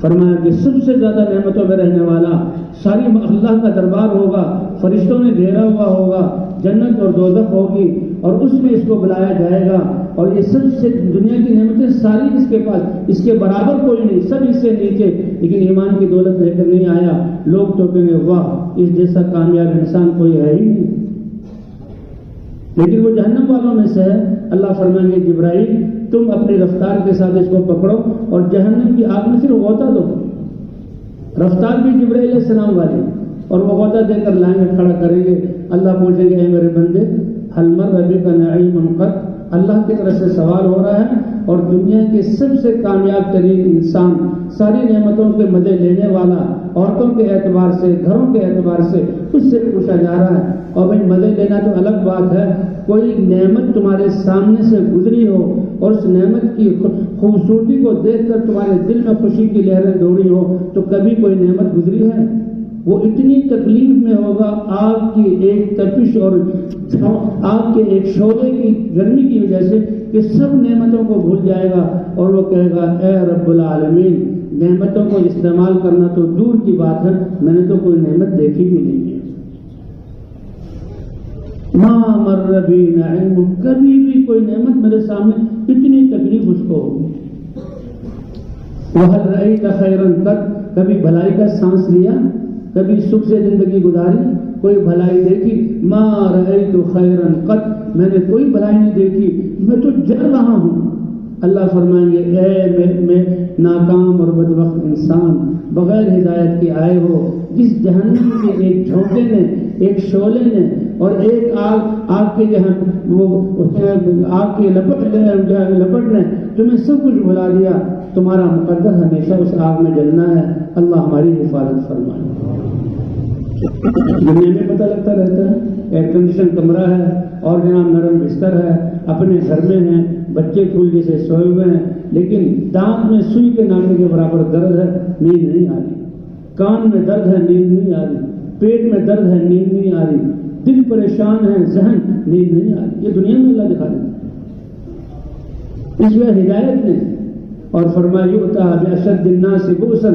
فرمایا کہ سب سے زیادہ نعمتوں میں رہنے والا، ساری اللہ کا دربار ہوگا، فرشتوں نے گھیرا ہوا ہوگا، جنت اور دوزخ ہوگی اور اس میں اس کو بلایا جائے گا، اور یہ سب سے دنیا کی نعمتیں ساری اس کے پاس، اس کے برابر کوئی نہیں، سب اس سے نیچے، لیکن ایمان کی دولت لے کر نہیں آیا۔ لوگ تو کہیں گے واہ، اس جیسا کامیاب انسان کوئی ہے ہی نہیں، لیکن وہ جہنم والوں میں سے ہے۔ اللہ فرمائیں گے جبرائیل تم اپنی رفتار کے ساتھ اس کو پکڑو اور جہنم کی آگ میں صرف غوطہ دو، رفتار بھی جبرائیل علیہ السلام والی، اور وہ غوطہ دے کر لائیں گے، کھڑا کریں گے۔ اللہ پوچھیں گے اے میرے بندے هل مر بک نعیم قط، اللہ کی طرف سے سوال ہو رہا ہے، اور دنیا کے سب سے کامیاب ترین انسان، ساری نعمتوں کے مزے لینے والا، عورتوں کے اعتبار سے، گھروں کے اعتبار سے اس سے پوچھا جا رہا ہے۔ اور بھائی مزے لینا تو الگ بات ہے، کوئی نعمت تمہارے سامنے سے گزری ہو اور اس نعمت کی خوبصورتی کو دیکھ کر تمہارے دل میں خوشی کی لہریں دوڑی ہو، تو کبھی کوئی نعمت گزری ہے؟ وہ اتنی تکلیف میں ہوگا، آگ کی ایک تپش اور آگ کے ایک شعلے کی گرمی کی وجہ سے، کہ سب نعمتوں کو بھول جائے گا اور وہ کہے گا اے رب العالمین، نعمتوں کو استعمال کرنا تو دور کی بات ہے، میں نے تو کوئی نعمت دیکھی بھی نہیں ہے۔ ما مر بی نعیم، کبھی بھی کوئی نعمت میرے سامنے، اتنی تکلیف اس کو ہوگی۔ وَهَلْ رَأَيْتَ خَيْرًا قَطْ، کبھی بھلائی کا سانس لیا، کبھی سکھ سے زندگی گزاری، کوئی بھلائی دیکھی؟ ما رأیت خیرا قط، میں نے کوئی بھلائی نہیں دیکھی، میں تو جل رہا ہوں۔ اللہ فرمائیں گے اے میں ناکام اور بدبخت انسان، بغیر ہدایت کے آئے ہو، جس جہنم کے ایک جھونکے نے، ایک شعلے نے اور ایک آگ کے آگ کی لپٹ نے تمہیں سب کچھ بھلا دیا، تمہارا مقدر ہمیشہ اس آگ میں جلنا ہے۔ اللہ ہماری حفاظت فرمائے۔ دنیا میں پتہ لگتا رہتا ہے، ایئر کنڈیشن کمرہ ہے اور جناب نرم بستر ہے، اپنے گھر میں ہیں، بچے پھول جیسے سوئے ہوئے ہیں، لیکن دانت میں سوئی کے ناٹے کے برابر درد ہے، نیند نہیں آ رہی، کان میں درد ہے، نیند نہیں آ رہی، پیٹ میں درد ہے، نیند نہیں آ رہی، دل پریشان ہے، ذہن، نیند نہیں آ رہی۔ یہ دنیا میں اللہ دکھا دیتا ہے۔ اس میں ہدایت نے اور فرمایا یؤتی باشد الناس بؤسا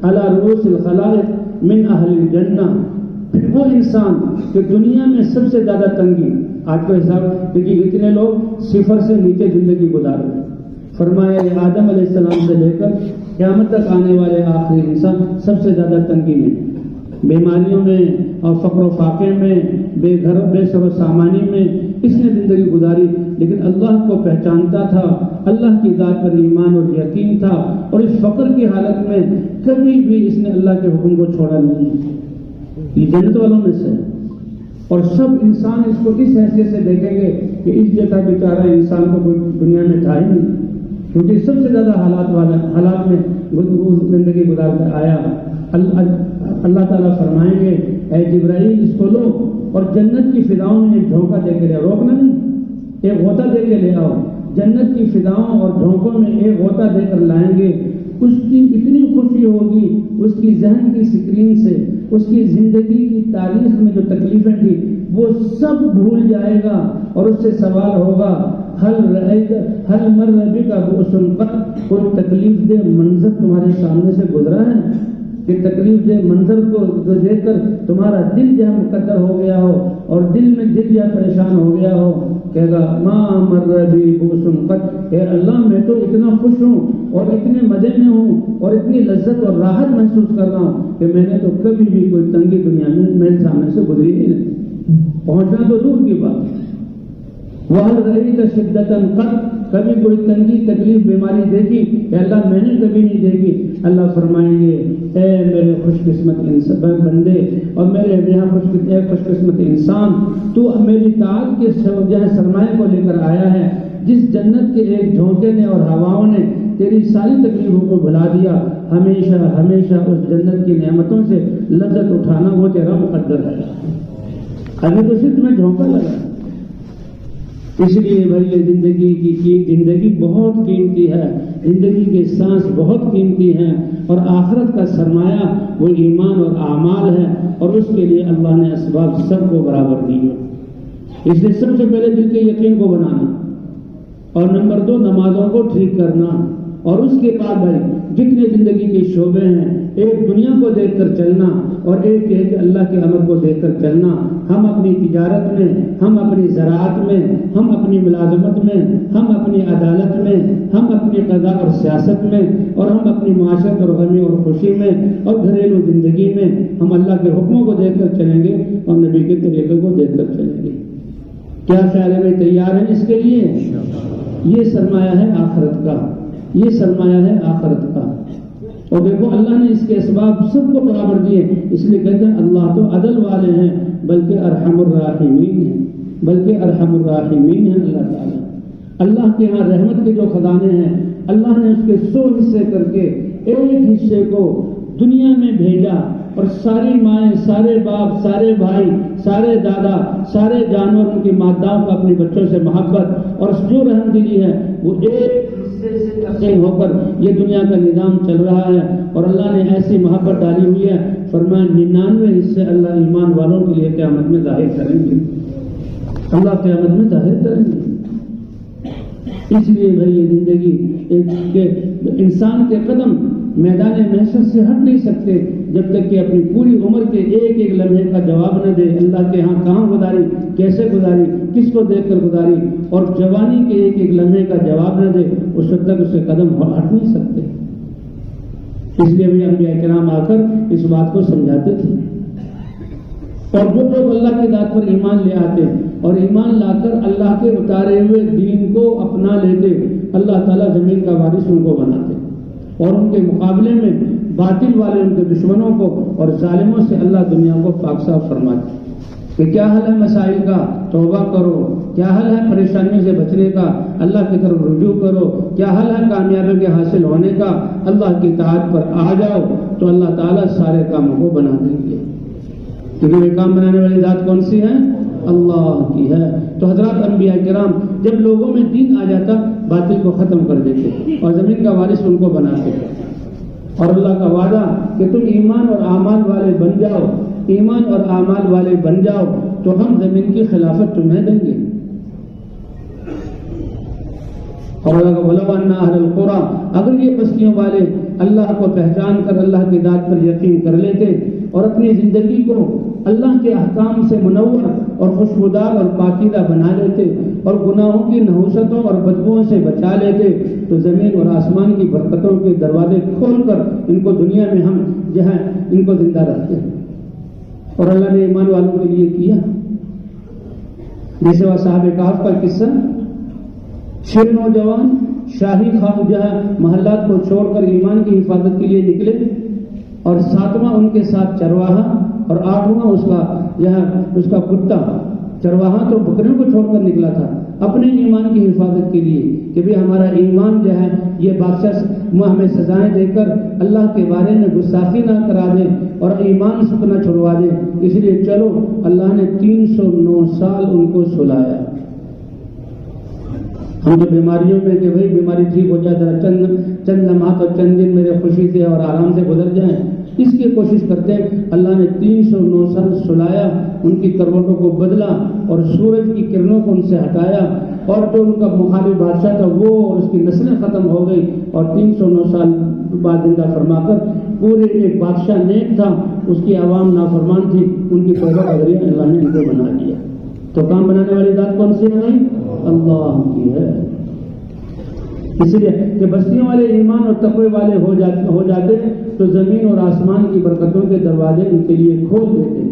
علی رؤوس الخلائق من اہل الجنہ، پھر وہ انسان کہ دنیا میں سب سے زیادہ تنگی، آج کا حساب کیونکہ اتنے لوگ صفر سے نیچے زندگی گزار رہے ہیں، فرمایا آدم علیہ السلام سے لے کر قیامت تک آنے والے آخری انسان سب سے زیادہ تنگی میں، بیماریوں میں اور فقر و فاقے میں، بے گھر بے سر و سامانی میں اس نے زندگی گزاری، لیکن اللہ کو پہچانتا تھا، اللہ کی ذات پر ایمان اور یقین تھا، اور اس فقر کی حالت میں کبھی بھی اس نے اللہ کے حکم کو چھوڑا نہیں۔ یہ جنت والوں میں سے، اور سب انسان اس کو اس حیثیت سے دیکھیں گے کہ اس جیسا بیچارہ انسان کو کوئی دنیا میں تھا ہی نہیں، کیونکہ سب سے زیادہ حالات میں زندگی گزار کر آیا۔ اللہ تعالیٰ فرمائیں گے اے جبرائیل اس کو لو اور جنت کی فضاؤں میں ایک جھونکا دے کے لے آؤ، روکنا نہیں، ایک غوطہ دے کے لے آؤ، جنت کی فضاؤں اور جھونکوں میں ایک غوطہ دے کر لائیں گے، اس کی اتنی خوشی ہوگی، اس کی ذہن کی سکرین سے اس کی زندگی کی تاریخ میں جو تکلیفیں تھیں وہ سب بھول جائے گا، اور اس سے سوال ہوگا حل مر بک بؤس قط، کوئی تکلیف دہ منظر تمہارے سامنے سے گزرا ہے کہ تکلیف دہ منظر کو دیکھ کر تمہارا دل جو ہے مقدر ہو گیا ہو اور دل میں دل یا پریشان ہو گیا ہو، کہے گا ما مر بی بؤس قط، اے اللہ میں تو اتنا خوش ہوں اور اتنے مزے میں ہوں اور اتنی لذت اور راحت محسوس کر رہا ہوں کہ میں نے تو کبھی بھی کوئی تنگی دنیا میں میرے سامنے سے گزری ہی نہیں، پہنچنا تو دور کی بات۔ وَهَلْ رَأَيْتَ شِدَّةً قَطْ، کبھی کوئی تنگی تکلیف بیماری دیکھی کہ اللہ میں نے کبھی نہیں دیکھی؟ اللہ فرمائیں گے اے میرے خوش قسمت بندے اور میرے یہاں خوش قسمت انسان، تو میری طاعت کے سرمایہ کو لے کر آیا ہے، جس جنت کے ایک جھونکے نے اور ہواؤں نے تیری ساری تکلیفوں کو بھلا دیا، ہمیشہ ہمیشہ اس جنت کی نعمتوں سے لذت اٹھانا وہ تیرا مقدر ہے، ابھی تو صرف میں جھونکا لگا۔ اس لیے بھائی یہ زندگی بہت قیمتی ہے، زندگی کے سانس بہت قیمتی ہیں، اور آخرت کا سرمایہ وہ ایمان اور اعمال ہے، اور اس کے لیے اللہ نے اسباب سب کو برابر دی ہے۔ اس لیے سب سے پہلے دل کے یقین کو بنانا، اور نمبر 2 نمازوں کو ٹھیک کرنا، اور اس کے بعد بھائی جتنے زندگی کے شعبے ہیں، ایک دنیا کو دیکھ کر چلنا اور ایک ہے کہ اللہ کے امر کو دیکھ کر چلنا۔ ہم اپنی تجارت میں، ہم اپنی زراعت میں، ہم اپنی ملازمت میں، ہم اپنی عدالت میں، ہم اپنی قضاء اور سیاست میں، اور ہم اپنی معاشرت اور غمی اور خوشی میں اور گھریلو زندگی میں ہم اللہ کے حکموں کو دیکھ کر چلیں گے اور نبی کے طریقے کو دیکھ کر چلیں گے۔ کیا خیال ہے؟ تیار ہیں اس کے لیے؟ یہ سرمایہ ہے آخرت کا، یہ سرمایہ ہے آخرت کا۔ اور دیکھو اللہ نے اس کے اسباب سب کو برابر دیے، اس لیے کہتے ہیں اللہ تو عدل والے ہیں بلکہ ارحم الراحمین ہیں، بلکہ ارحم الراحمین ہیں اللہ تعالیٰ۔ اللہ کے ہاں رحمت کے جو خزانے ہیں، اللہ نے اس کے 100 حصے کر کے ایک حصے کو دنیا میں بھیجا، اور ساری مائیں، سارے باپ، سارے بھائی، سارے دادا، سارے جانور، ان کی ماداؤں کا اپنے بچوں سے محبت اور جو رحم دلی ہے وہ ایک حصے سے تقسیم ہو کر یہ دنیا کا نظام چل رہا ہے، اور اللہ نے ایسی محبت ڈالی ہوئی ہے، فرمایا 99 حصے اللہ ایمان والوں کے لیے قیامت میں ظاہر کریں گے، اللہ قیامت میں ظاہر کریں گے۔ اس لیے بھائی یہ زندگی انسان کے قدم میدان محشر سے ہٹ نہیں سکتے جب تک کہ اپنی پوری عمر کے ایک ایک لمحے کا جواب نہ دے، اللہ کے ہاں کہاں گزاری، کیسے گزاری، کس کو دیکھ کر گزاری، اور جوانی کے ایک ایک لمحے کا جواب نہ دے، اس وقت تک اس کے قدم ہٹ نہیں سکتے۔ اس لیے بھی انبیاء کرام آ کر اس بات کو سمجھاتے تھے، اور جو لوگ اللہ کی ذات پر ایمان لے آتے اور ایمان لا کر اللہ کے اتارے ہوئے دین کو اپنا لیتے، اللہ تعالیٰ زمین کا وارث ان کو بناتے، اور ان کے مقابلے میں باطل والے ان کے دشمنوں کو اور ظالموں سے اللہ دنیا کو پاک صاف فرماتے کہ کیا حل ہے مسائل کا، توبہ کرو، کیا حل ہے پریشانیوں سے بچنے کا، اللہ کی طرف رجوع کرو، کیا حل ہے کامیابی کے حاصل ہونے کا، اللہ کی اطاعت پر آ جاؤ، تو اللہ تعالیٰ سارے کاموں کو بنا دیں گے، کیونکہ یہ کام بنانے والی ذات کون سی ہے؟ اللہ کی ہے۔ تو حضرات انبیاء کرام جب لوگوں میں دین آ جاتا باطل کو ختم کر دیتے اور زمین کا وارث ان کو بناتے، اور اللہ کا وعدہ کہ تم ایمان اور اعمال والے بن جاؤ، ایمان اور اعمال والے بن جاؤ تو ہم زمین کی خلافت تمہیں دیں گے۔ اور اللہ کا وَلَوْ أَنَّ أَهْلَ الْقُرَىٰ، اگر یہ بستیوں والے اللہ کو پہچان کر اللہ کی ذات پر یقین کر لیتے اور اپنی زندگی کو اللہ کے احکام سے منور اور خوشبودار اور پاکیزہ بنا لیتے اور گناہوں کی نحوستوں اور بدبوؤں سے بچا لیتے تو زمین اور آسمان کی برکتوں کے دروازے کھول کر ان کو دنیا میں ہم جو ہے ان کو زندہ رکھتے ہیں. اور اللہ نے ایمان والوں کے لیے کیا. جیسے وہ صاحب کہف کا قصہ، 6 نوجوان شاہی محلات کو چھوڑ کر ایمان کی حفاظت کے لیے نکلے، اور 7واں ان کے ساتھ چرواہا اور 8واں اس کا کتا. چرواہا تو بکریوں کو چھوڑ کر نکلا تھا اپنے ایمان کی حفاظت کے لیے کہ بھی ہمارا ایمان جو ہے یہ بادشاہ ہمیں سزائیں دے کر اللہ کے بارے میں گستاخی نہ کرا دے اور ایمان سکنا چھڑوا دے، اس لیے چلو. اللہ نے 309 سال ان کو سلایا. ہم تو بیماریوں میں کہ بھائی بیماری ٹھیک ہو جائے، ذرا چند لمحات اور چند دن میرے خوشی سے اور آرام سے گزر جائیں، اس کی کوشش کرتے ہیں. اللہ نے 309 سال سلایا، ان کی کروٹوں کو بدلا اور سورج کی کرنوں کو ان سے ہٹایا، اور جو ان کا مخالف بادشاہ تھا وہ اور اس کی نسلیں ختم ہو گئی، اور 309 سال بعد زندہ فرما کر پورے ایک بادشاہ نیک تھا، اس کی عوام نافرمان تھی، ان کی توبہ کا ذریعہ اللہ نے ان کو بنا دیا. تو کام بنانے والی ذات کون سی ہے؟ اللہ کی ہے. اس لیے کہ بستیوں والے ایمان اور تقوی والے ہو جاتے تو زمین اور آسمان کی برکتوں کے دروازے ان کے لیے کھول دیتے.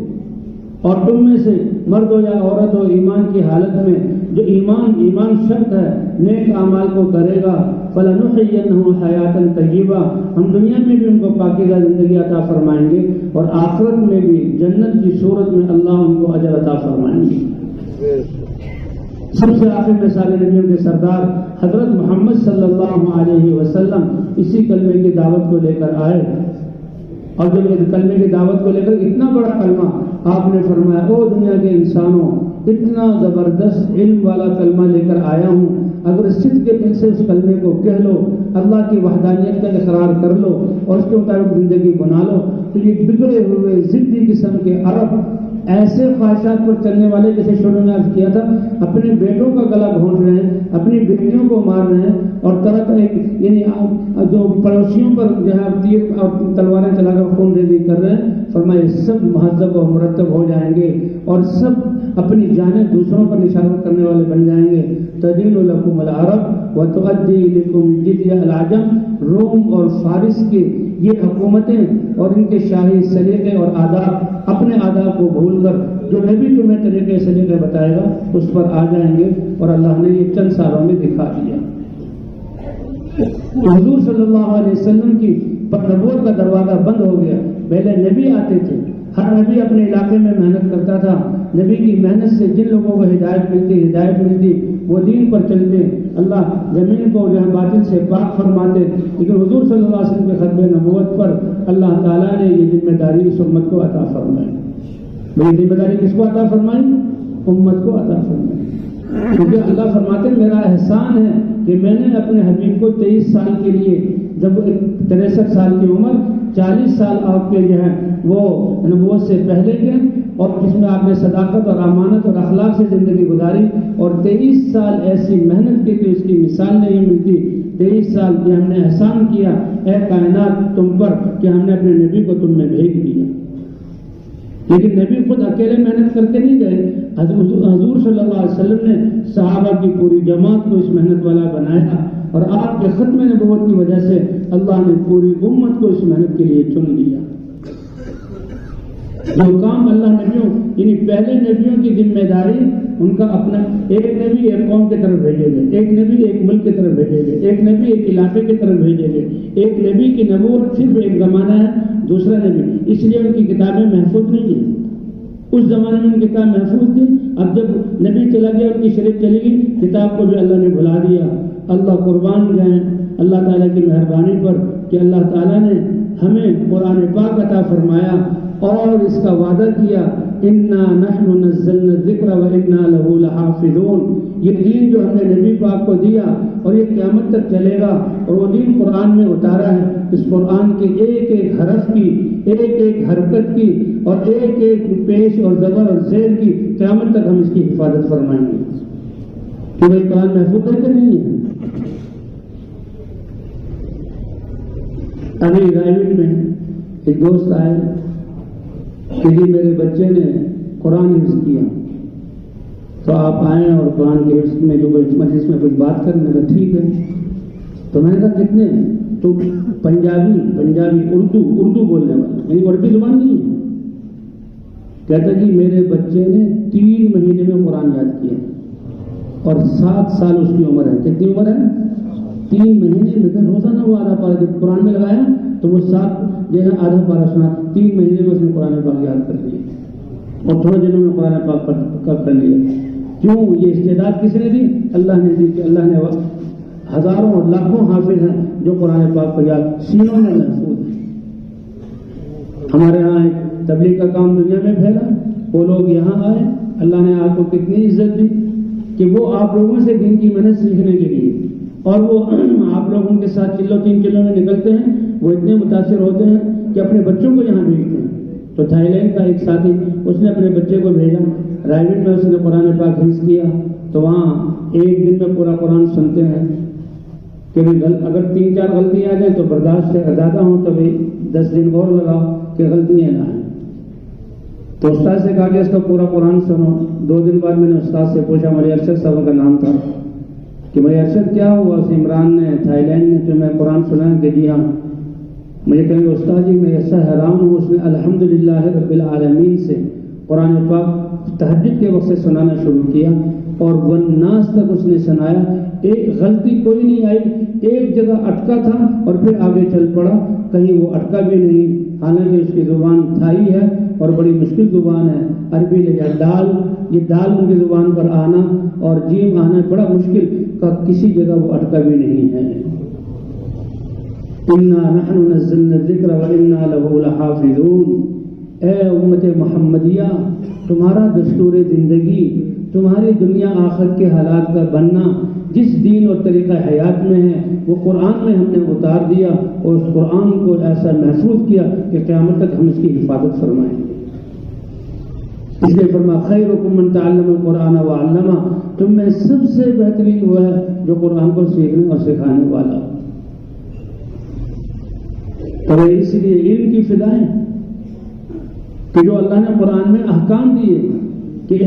اور تم میں سے مرد ہو یا عورت ہو ایمان کی حالت میں جو ایمان شرط ہے نیک اعمال کو کرے گا، فَلَنُحْيِيَنَّهُ حَيَاةً طَيِّبَةً، ہم دنیا میں بھی ان کو پاکیزہ زندگی عطا فرمائیں گے اور آخرت میں بھی جنت کی صورت میں اللہ ان کو اجر عطا فرمائیں گے. سب سے آخر میں سارے نبیوں کے سردار حضرت محمد صلی اللہ علیہ وسلم اسی کلمے کی دعوت کو لے کر آئے، اور جب کلمے کی دعوت کو لے کر اتنا بڑا کلمہ آپ نے فرمایا، او دنیا کے انسانوں اتنا زبردست علم والا کلمہ لے کر آیا ہوں، اگر صدق کے دل سے اس کلمے کو کہہ لو، اللہ کی وحدانیت کا اقرار کر لو اور اس کے مطابق زندگی بنا لو، تو یہ بگڑے ہوئے ضدی قسم کے عرب ایسے خواہشات پر چلنے والے جیسے شروع میں عرض کیا تھا، اپنے بیٹوں کا گلا گھونٹ رہے ہیں، اپنی بیٹیوں کو مار رہے ہیں، اور طرح طرح یعنی جو پڑوسیوں پر جو ہے تیر اور تلواریں چلا کر خون ریزی کر رہے ہیں، فرمائے سب مہذب و مرتب ہو جائیں گے اور سب اپنی جانیں دوسروں پر نشانت کرنے والے بن جائیں گے. تدین لکم العرب وتؤدی لکم الجزیہ العجم، روم اور فارس کے یہ حکومتیں اور ان کے شاہی سلیقے اور آداب اپنے آداب کو بھول کر جو نبی تمہیں طریقے سلیقے بتائے گا اس پر آ جائیں گے، اور اللہ نے یہ چند سالوں میں دکھا دیا. حضور صلی اللہ علیہ وسلم کی نبوت کا دروازہ بند ہو گیا. پہلے نبی آتے تھے، ہر نبی اپنے علاقے میں محنت کرتا تھا، نبی کی محنت سے جن لوگوں کو ہدایت ملتی وہ دین پر چلتے، اللہ زمین کو جہاں باطل سے پاک فرماتے. لیکن حضور صلی اللہ علیہ وسلم کے ختم نبوت پر اللہ تعالیٰ نے یہ ذمہ داری اس امت کو عطا فرمائی. یہ ذمہ داری کس کو عطا فرمائی؟ امت کو عطا فرمائی. کیونکہ اللہ فرماتے ہیں میرا احسان ہے کہ میں نے اپنے حبیب کو 23 سال کے لیے، جب 63 سال کی عمر، 40 سال آپ کے جو ہے وہ نبوت سے پہلے کے، اور جس میں آپ نے صداقت اور امانت اور اخلاق سے زندگی گزاری، اور 23 سال ایسی محنت کی کہ اس کی مثال نہیں ملتی. 23 سال کی ہم نے احسان کیا اے کائنات تم پر کہ ہم نے اپنے نبی کو تم میں بھیج دیا. لیکن نبی خود اکیلے محنت کر کے نہیں گئے، حضور صلی اللہ علیہ وسلم نے صحابہ کی پوری جماعت کو اس محنت والا بنایا، اور آپ کے ختم نبوت کی وجہ سے اللہ نے پوری امت کو اس محنت کے لیے چن لیا. جو کام اللہ نبیوں یعنی پہلے نبیوں کی ذمہ داری ان کا اپنا، ایک نبی ایک قوم کی طرف بھیجے گئے، ایک نبی ایک ملک کی طرف بھیجے گئے، ایک نبی ایک علاقے کی طرف بھیجے گئے، ایک نبی کی نبوت صرف ایک زمانہ ہے، دوسرا نبی، اس لیے ان کی کتابیں محفوظ نہیں ہیں. اس زمانے میں ان کی کتاب محفوظ تھی، اب جب نبی چلا گیا ان کی شریعت چلی گئی، کتاب کو بھی اللہ نے بھلا دیا. اللہ قربان جائیں اللہ تعالیٰ کی مہربانی پر کہ اللہ تعالیٰ نے ہمیں قرآن پاک عطا فرمایا اور اس کا وعدہ کیا، انا نحن نزلنا الذکر وانا له لحافظون. یہ دین جو ہم نے نبی پاک کو دیا اور یہ قیامت تک چلے گا، اور وہ دین قرآن میں اتارا ہے. اس قرآن کے ایک ایک حرف کی، ایک ایک حرکت کی، اور ایک ایک پیش اور زبر اور زیر کی قیامت تک ہم اس کی حفاظت فرمائیں گے. کہ بھائی قرآن محفوظ ہے کہ نہیں ہے؟ ابھی رائے میں ایک دوست آئے، کہ جی میرے بچے نے قرآن حفظ کیا تو آپ آئیں اور قرآن کے حفظ میں جو مجلس میں کچھ بات کریں. میں نے کہا ٹھیک ہے. تو میں نے کہا کتنے؟ تو پنجابی اردو بولنے والا، یعنی عربی زبان نہیں ہے. کہتا جی میرے بچے نے 3 مہینے میں قرآن یاد کیا اور 7 سال اس کی عمر ہے. کتنی عمر ہے؟ 3 مہینے میں. روزانہ وہ آدھا پارا جب قرآن میں لگایا تو وہ 7 جو ہے آدھا پارا سنا. 3 مہینے میں اس نے قرآن پاک یاد کر لیا اور تھوڑے دنوں میں قرآن پاک کر لیا. کیوں؟ یہ استعداد کس نے دی؟ اللہ نے دی. کہ اللہ نے ہزاروں اور لاکھوں حافظ ہیں جو قرآن پاک کو یاد سینوں میں محفوظ ہیں. ہمارے یہاں ایک تبلیغ کا کام دنیا میں پھیلا، وہ لوگ یہاں آئے. اللہ نے آپ کو کتنی عزت دی کہ وہ آپ لوگوں سے دین کی محنت سیکھنے کے لیے، اور وہ آپ لوگ ان کے ساتھ 3 کلو میں نکلتے ہیں. وہ اتنے متاثر ہوتے ہیں کہ اپنے بچوں کو یہاں بھیجتے ہیں. تو تھائی لینڈ کا ایک ساتھی اس نے اپنے بچے کو بھیجا، رائیوڈ میں اس نے قرآن پاک حفظ کیا. تو وہاں ایک دن میں پورا قرآن سنتے ہیں کہ اگر 3-4 غلطی آ جائیں تو برداشت سے زیادہ ہوں تو 10 دن اور لگاؤ کہ غلطیاں نہ آئیں. تو استاد سے کہا کہ اس کا پورا قرآن سنو. 2 دن بعد میں نے استاد سے پوچھا، مولوی ارشد صاحب کا نام تھا، کہ مولوی ارشد کیا ہوا؟ عمران نے تھائی لینڈ نے تمہیں قرآن سنایا؟ کہ جی ہاں. مجھے کہیں گے استاد جی میں ایسا حیران ہوں، اس نے الحمدللہ رب العالمین سے قرآن پاک تہجد کے وقت سے سنانا شروع کیا اور والناس تک اس نے سنایا. ایک غلطی کوئی نہیں آئی. ایک جگہ اٹکا تھا اور پھر آگے چل پڑا، کہیں وہ اٹکا بھی نہیں. حالانکہ اس کی زبان تھائی ہے اور بڑی مشکل زبان ہے. عربی لگا دال، یہ دال ان کی زبان پر آنا اور جیم آنا بڑا مشکل کا، کسی جگہ وہ اٹکا بھی نہیں ہے. اِنَّا نَحْنُ نَزَّلْنَا الذِّكْرَ وَإِنَّا لَهُ لَحَافِظُونَ. اے امت محمدیہ، تمہارا دستور زندگی، تمہاری دنیا آخرت کے حالات کا بننا جس دین اور طریقہ حیات میں ہے وہ قرآن میں ہم نے اتار دیا اور اس قرآن کو ایسا محفوظ کیا کہ قیامت تک ہم اس کی حفاظت فرمائیں. اس لیے فرمایا خیرکم من تعلم القرآن وعلمہ، تم میں سب سے بہترین وہ ہے جو قرآن کو سیکھنے اور سکھانے والا. اور اس لیے علم کی فدائیں کہ جو اللہ نے قرآن میں احکام دیے کہ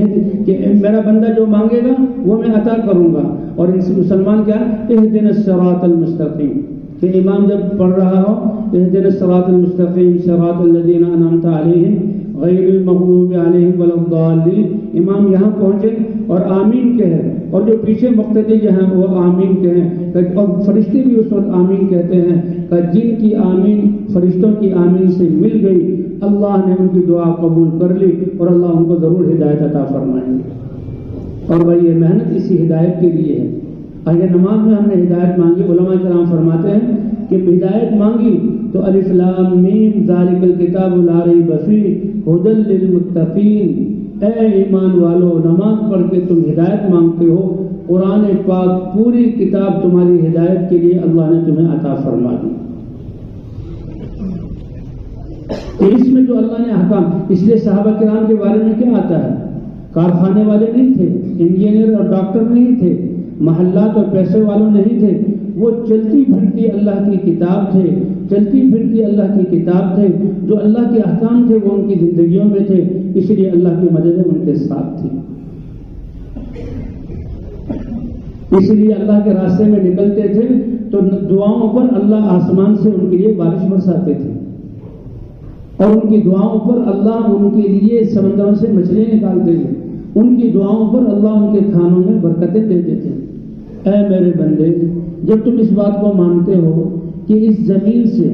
میرا بندہ جو مانگے گا وہ میں عطا کروں گا. اور ان سے مسلمان کیا اہدنا الصراط المستقیم، کہ امام جب پڑھ رہا ہو اہدنا الصراط المستقیم صراط الذین انعمت علیہم غیر المغضوب علیہم ولا الضالین، امام یہاں پہنچے اور آمین کہے اور جو پیچھے مقتدی جو ہیں وہ آمین کہیں، اور فرشتے بھی اس وقت آمین کہتے ہیں کہ جن کی آمین فرشتوں کی آمین سے مل گئی اللہ نے ان کی دعا قبول کر لی اور اللہ ان کو ضرور ہدایت عطا فرمائیں گے. اور بھائی یہ محنت اسی ہدایت کے لیے ہے. اگر نماز میں ہم نے ہدایت مانگی، علماء کرام فرماتے ہیں کہ ہدایت مانگی تو الف لام میم ذالک الکتاب لا ریب فیہ ھدی للمتقین. اے ایمان والو، نماز پڑھ کے تم ہدایت مانگتے ہو، قرآن پاک پوری کتاب تمہاری ہدایت کے لیے اللہ نے تمہیں عطا فرما دی. اس میں جو اللہ نے احکام، اس لیے صحابہ کرام کے بارے میں کیا آتا ہے؟ کارخانے والے نہیں تھے، انجینئر اور ڈاکٹر نہیں تھے، محلات اور پیسے والوں نہیں تھے. وہ چلتی پھرتی اللہ کی کتاب تھے، چلتی پھرتی اللہ کی کتاب تھے. جو اللہ کے احکام تھے وہ ان کی زندگیوں میں تھے، اس لیے اللہ کی مدد ان کے ساتھ تھی. اس لیے اللہ کے راستے میں نکلتے تھے تو دعاؤں پر اللہ آسمان سے ان کے لیے بارش برساتے تھے اور ان کی دعاؤں پر اللہ ان کے لیے سمندروں سے مچھلیاں نکالتے تھے. ان کی دعاؤں پر اللہ ان کے کھانوں میں برکتیں دیتے تھے. اے میرے بندے، جب تم اس بات کو مانتے ہو کہ اس زمین سے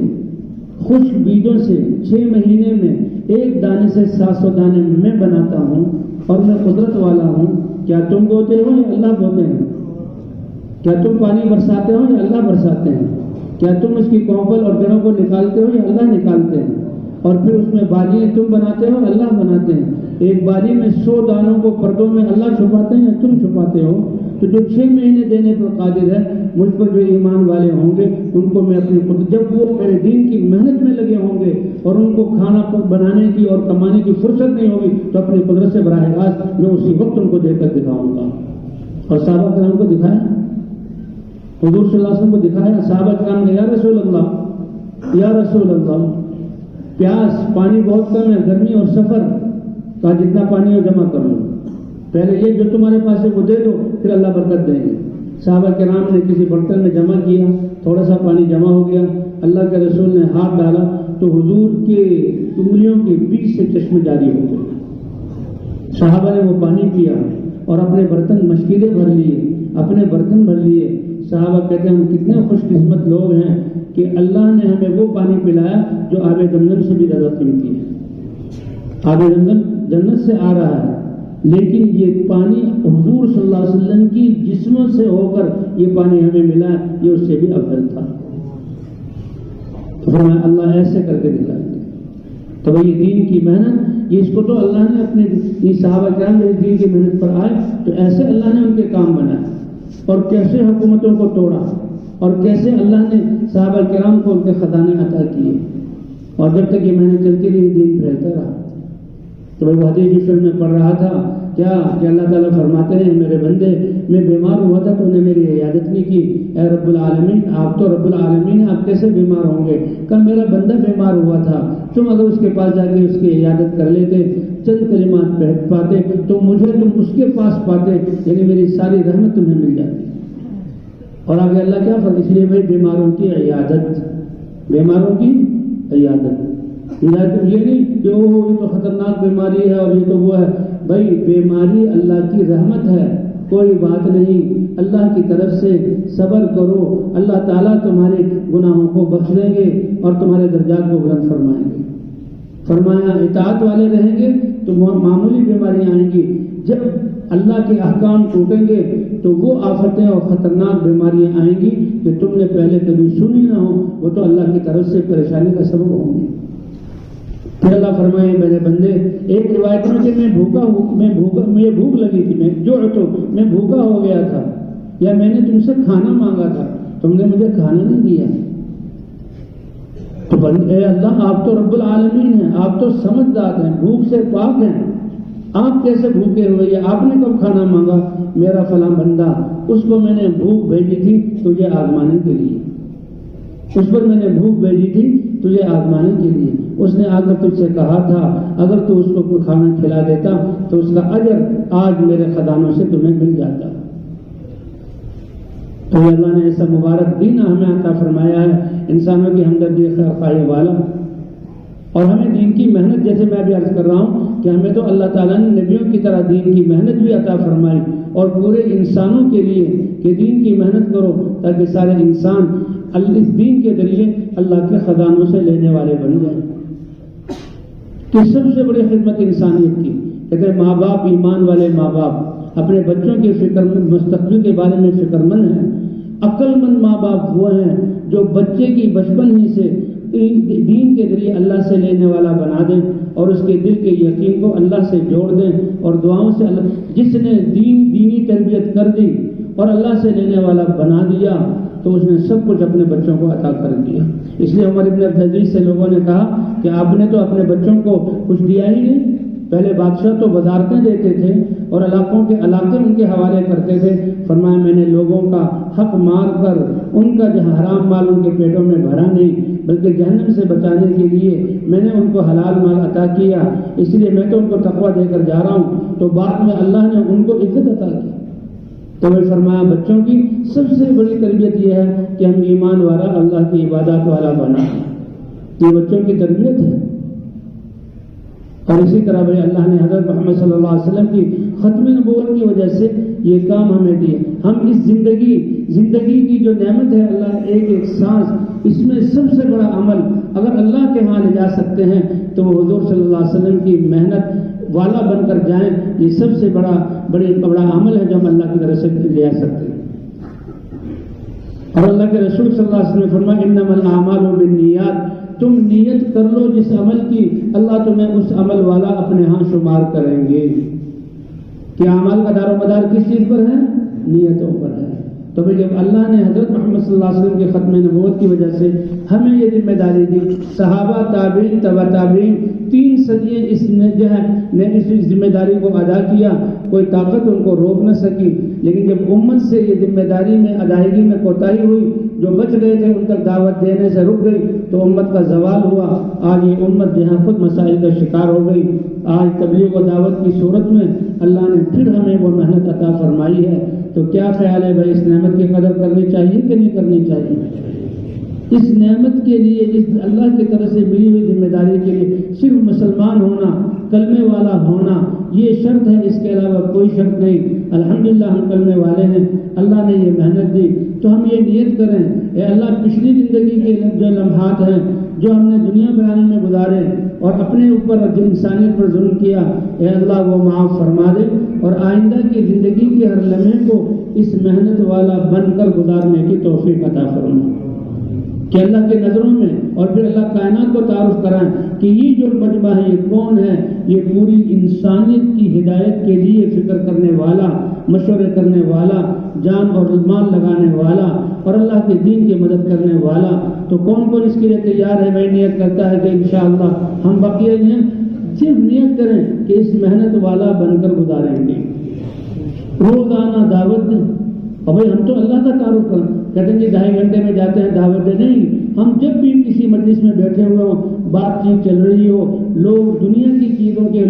خشک بیجوں سے 6 مہینے میں 1 دانے سے 700 دانے میں بناتا ہوں اور میں قدرت والا ہوں، کیا تم بوتے ہو یا اللہ بوتے ہیں؟ کیا تم پانی برساتے ہو یا اللہ برساتے ہیں؟ کیا تم اس کی کوپل اور جڑوں کو نکالتے ہو یا اللہ نکالتے ہیں؟ اور پھر اس میں بالیاں تم بناتے ہو اللہ بناتے ہیں. ایک بالی میں 100 دانوں کو پردوں میں اللہ چھپاتے ہیں یا تم چھپاتے ہو؟ تو جو 6 مہینے دینے پر قادر ہے، مجھ پر جو ایمان والے ہوں گے ان کو میں اپنی قدرت، جب وہ میرے دین کی محنت میں لگے ہوں گے اور ان کو کھانا بنانے کی اور کمانے کی فرصت نہیں ہوگی تو اپنی قدرت سے براہ راست میں اسی وقت ان کو دے کر دکھاؤں گا. اور صحابہ کرام کو دکھایا، حضور صلی اللہ علیہ وسلم کو دکھایا. صحابہ کرام نے یا رسول اللہ، یا رسول اللہ، پیاس، پانی بہت کم ہے، گرمی اور سفر، کہا جتنا پانی ہو جمع کر لو، پہلے یہ جو تمہارے پاس ہے وہ دے دو، پھر اللہ برکت دیں گے۔ صحابہ کرام نے کسی برتن میں جمع کیا، تھوڑا سا پانی جمع ہو گیا، اللہ کے رسول نے ہاتھ ڈالا تو حضور کے انگلیوں کے بیچ سے چشمے جاری ہو گئے۔ صحابہ نے وہ پانی پیا اور اپنے برتن مشکلیں بھر لیے، اپنے برتن بھر لیے۔ صحابہ کہتے ہیں ہم کتنے خوش قسمت لوگ ہیں کہ اللہ نے ہمیں وہ پانی پلایا جو آب زمزم سے بھی زیادہ قیمتی ہے۔ آب زمزم جنت سے آ رہا ہے، لیکن یہ پانی حضور صلی اللہ علیہ وسلم کی جسموں سے ہو کر یہ پانی ہمیں ملا، یہ اس سے بھی افضل تھا۔ تو فرمایا اللہ ایسے کر کے دکھائیں گے۔ تو بھائی دین کی محنت، اس کو تو اللہ نے اپنے یہ صحابہ کرام جب دین کی محنت پر آئے تو ایسے اللہ نے ان کے کام بنائے، اور کیسے حکومتوں کو توڑا، اور کیسے اللہ نے صحابہ کرام کو ان کے خزانے عطا کیے، اور جب تک یہ محنت چلتی رہی دین پھیلتا رہا۔ تو وہ حدیث میں پڑھ رہا تھا کیا کہ اللہ تعالیٰ فرماتے ہیں میرے بندے میں بیمار ہوا تھا تو نے میری عیادت نہیں کی، اے رب العالمین آپ تو رب العالمین آپ کیسے بیمار ہوں گے؟ کہا میرا بندہ بیمار ہوا تھا، تم اگر اس کے پاس جا کے اس کی عیادت کر لیتے، چند کلمات پڑھ پاتے تو مجھے تم اس کے پاس پاتے، یعنی میری ساری رحمت تمہیں مل جاتی۔ اور آگے اللہ کیا فرماتا، اس لیے بھائی بیماروں کی عیادت، بیماروں کی عیادت، یہ نہیں کہ یہ تو خطرناک بیماری ہے اور یہ تو وہ ہے، بھائی بیماری اللہ کی رحمت ہے، کوئی بات نہیں، اللہ کی طرف سے صبر کرو، اللہ تعالیٰ تمہارے گناہوں کو بخش دیں گے اور تمہارے درجات کو بلند فرمائیں گے۔ فرمایا اطاعت والے رہیں گے تو معمولی بیماریاں آئیں گی، جب اللہ کے احکام ٹوٹیں گے تو وہ آفتیں اور خطرناک بیماریاں آئیں گی کہ تم نے پہلے کبھی سنی نہ ہو، وہ تو اللہ کی طرف سے پریشانی کا سبب ہوں گی۔ پھر اللہ فرمائے میرے بندے، ایک روایت میں کہ مجھے بھوک لگی تھی، میں بھوکا ہو گیا تھا، یا میں نے تم سے کھانا مانگا تھا تم نے مجھے کھانا نہیں دیا، تو اے اللہ آپ تو رب العالمین ہیں، آپ تو سمجھدار ہیں، بھوک سے پاک ہیں، آپ کیسے بھوکے ہوئے؟ آپ نے کب کھانا مانگا؟ میرا فلاں بندہ، اس کو میں نے بھوک بھیجی تھی تجھے آزمانے کے لیے، اس پر میں نے بھوک بھیجی تھی تجھے آزمانے کے لیے، اس نے آ کر تجھ سے کہا تھا اگر تو اس کو کوئی کھانا کھلا دیتا تو اس کا اجر آج میرے خزانوں سے تمہیں مل جاتا۔ تو اللہ نے ایسا مبارک دین ہمیں عطا فرمایا ہے، انسانوں کی ہمدردی خیر خواہی والا، اور ہمیں دین کی محنت، جیسے میں بھی عرض کر رہا ہوں کہ ہمیں تو اللہ تعالیٰ نے نبیوں کی طرح دین کی محنت بھی عطا فرمائی، اور پورے انسانوں کے لیے کہ دین کی محنت کرو تاکہ سارے انسان اس دین کے ذریعے اللہ کے خزانوں سے لینے والے بن جائیں۔ کہ سب سے بڑی خدمت انسانیت کی، کہتے ہیں ماں باپ، ایمان والے ماں باپ اپنے بچوں کے فکر مند، مستقبل کے بارے میں فکر مند ہیں۔ عقل مند ماں باپ وہ ہیں جو بچے کی بچپن ہی سے دین کے ذریعے اللہ سے لینے والا بنا دیں، اور اس کے دل کے یقین کو اللہ سے جوڑ دیں، اور دعاؤں سے جس نے دینی تربیت کر دی اور اللہ سے لینے والا بنا دیا تو اس نے سب کچھ اپنے بچوں کو عطا کر دیا۔ اس لیے عمر ابن عبدالعزیز سے لوگوں نے کہا کہ آپ نے تو اپنے بچوں کو کچھ دیا ہی نہیں، پہلے بادشاہ تو وزارتیں دیتے تھے اور علاقوں کے علاقے ان کے حوالے کرتے تھے، فرمایا میں نے لوگوں کا حق مار کر ان کا جو حرام مال ان کے پیٹوں میں بھرا نہیں، بلکہ جہنم سے بچانے کے لیے میں نے ان کو حلال مال عطا کیا، اس لیے میں تو ان کو تقویٰ دے کر جا رہا ہوں، تو بعد میں اللہ نے ان کو عزت عطا کی۔ تو میں فرمایا بچوں کی سب سے بڑی تربیت یہ ہے کہ ہم ایمان والا، اللہ کی عبادات والا بنا، یہ بچوں کی تربیت ہے۔ اور اسی طرح بھائی اللہ نے حضرت محمد صلی اللہ علیہ وسلم کی ختم نبوت کی وجہ سے یہ کام ہمیں دیے، ہم اس زندگی کی جو نعمت ہے اللہ نے ایک ایک سانس، اس میں سب سے بڑا عمل اگر اللہ کے ہاں لے جا سکتے ہیں تو وہ حضور صلی اللہ علیہ وسلم کی محنت والا بن کر جائیں، یہ سب سے بڑا عمل ہے جو ہم اللہ کی طرف سے لے آ سکتے ہیں۔ اور اللہ کے رسول صلی اللہ علیہ وسلم نے فرمایا انما الاعمال بالنیات، تم نیت کر لو جس عمل کی، اللہ تمہیں اس عمل والا اپنے ہاں شمار کریں گے۔ کہ اعمال کا دار و مدار کس چیز پر ہے؟ نیتوں پر ہے۔ تو تو بھئی جب اللہ نے حضرت محمد صلی اللہ علیہ وسلم کے ختم نبوت کی وجہ سے ہمیں یہ ذمہ داری دی، صحابہ، تابعین، تبع تابعین 3 صدیاں اس نے جو ہے اس ذمہ داری کو ادا کیا، کوئی طاقت ان کو روک نہ سکی، لیکن جب امت سے یہ ذمہ داری میں ادائیگی میں کوتاہی ہوئی، جو بچ گئے تھے ان تک دعوت دینے سے رک گئی تو امت کا زوال ہوا۔ آج یہ امت جو ہے خود مسائل کا شکار ہو گئی۔ آج تبلیغ و دعوت کی صورت میں اللہ نے پھر ہمیں وہ محنت عطا فرمائی ہے، تو کیا خیال ہے بھائی، اس نعمت کی قدر کرنی چاہیے کہ نہیں کرنی چاہیے؟ اس نعمت کے لیے، اس اللہ کی طرف سے ملی ہوئی ذمہ داری کے لیے صرف مسلمان ہونا، کلمے والا ہونا یہ شرط ہے، اس کے علاوہ کوئی شرط نہیں۔ الحمدللہ ہم کلمے والے ہیں، اللہ نے یہ محنت دی، تو ہم یہ نیت کریں، اے اللہ پچھلی زندگی کے جو لمحات ہیں جو ہم نے دنیا بنانے میں گزارے اور اپنے اوپر جو انسانیت پر ظلم کیا، اے اللہ وہ معاف فرما دے، اور آئندہ کی زندگی کے ہر لمحے کو اس محنت والا بن کر گزارنے کی توفیق عطا فرما، کہ اللہ کے نظروں میں اور پھر اللہ کائنات کو تعارف کرائیں کہ یہ جو مجمع ہے یہ کون ہے، یہ پوری انسانیت کی ہدایت کے لیے فکر کرنے والا، مشورے کرنے والا، جان اور مال لگانے والا اور اللہ کے دین کی مدد کرنے والا۔ تو کون کون اس کے لیے تیار ہے؟ میں نیت کرتا ہے کہ انشاءاللہ ہم بقیہ صرف نیت کریں کہ اس محنت والا بن کر گزاریں گے، روزانہ دعوت دیں۔ اور بھائی ہم تو اللہ کا تعارف کریں، کہتے ہیں کہ 2.5 گھنٹے میں جاتے ہیں دعوت دیں، نہیں، ہم جب بھی کسی مجلس میں بیٹھے ہوئے ہوں، بات چیت چل رہی ہو، لوگ دنیا کی چیزوں کے،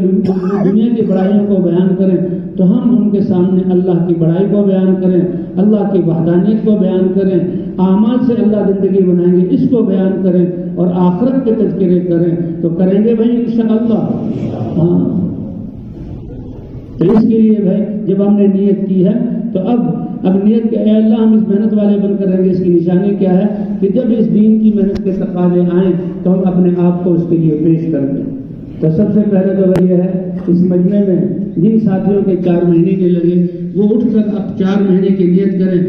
دنیا کی بڑائیوں کو بیان کریں، تو ہم ان کے سامنے اللہ کی بڑائی کو بیان کریں، اللہ کی وحدانیت کو بیان کریں، اعمال سے اللہ زندگی بنائیں گے اس کو بیان کریں، اور آخرت کے تذکرے کریں، تو کریں گے بھائی انشاءاللہ۔ ہاں، تو اس کے لیے بھائی جب ہم نے نیت کی ہے تو اب نیت کہ اے اللہ ہم اس محنت والے بن کر رہیں گے، اس کی نشانی کیا ہے کہ جب اس دین کی محنت کے تقاضے آئیں تو ہم اپنے آپ کو اس کے لیے پیش کر دیں۔ تو سب سے پہلے تو یہ ہے اس مجمع میں جن ساتھیوں کے 4 مہینے کے لگے وہ اٹھ کر اب 4 مہینے کی نیت کریں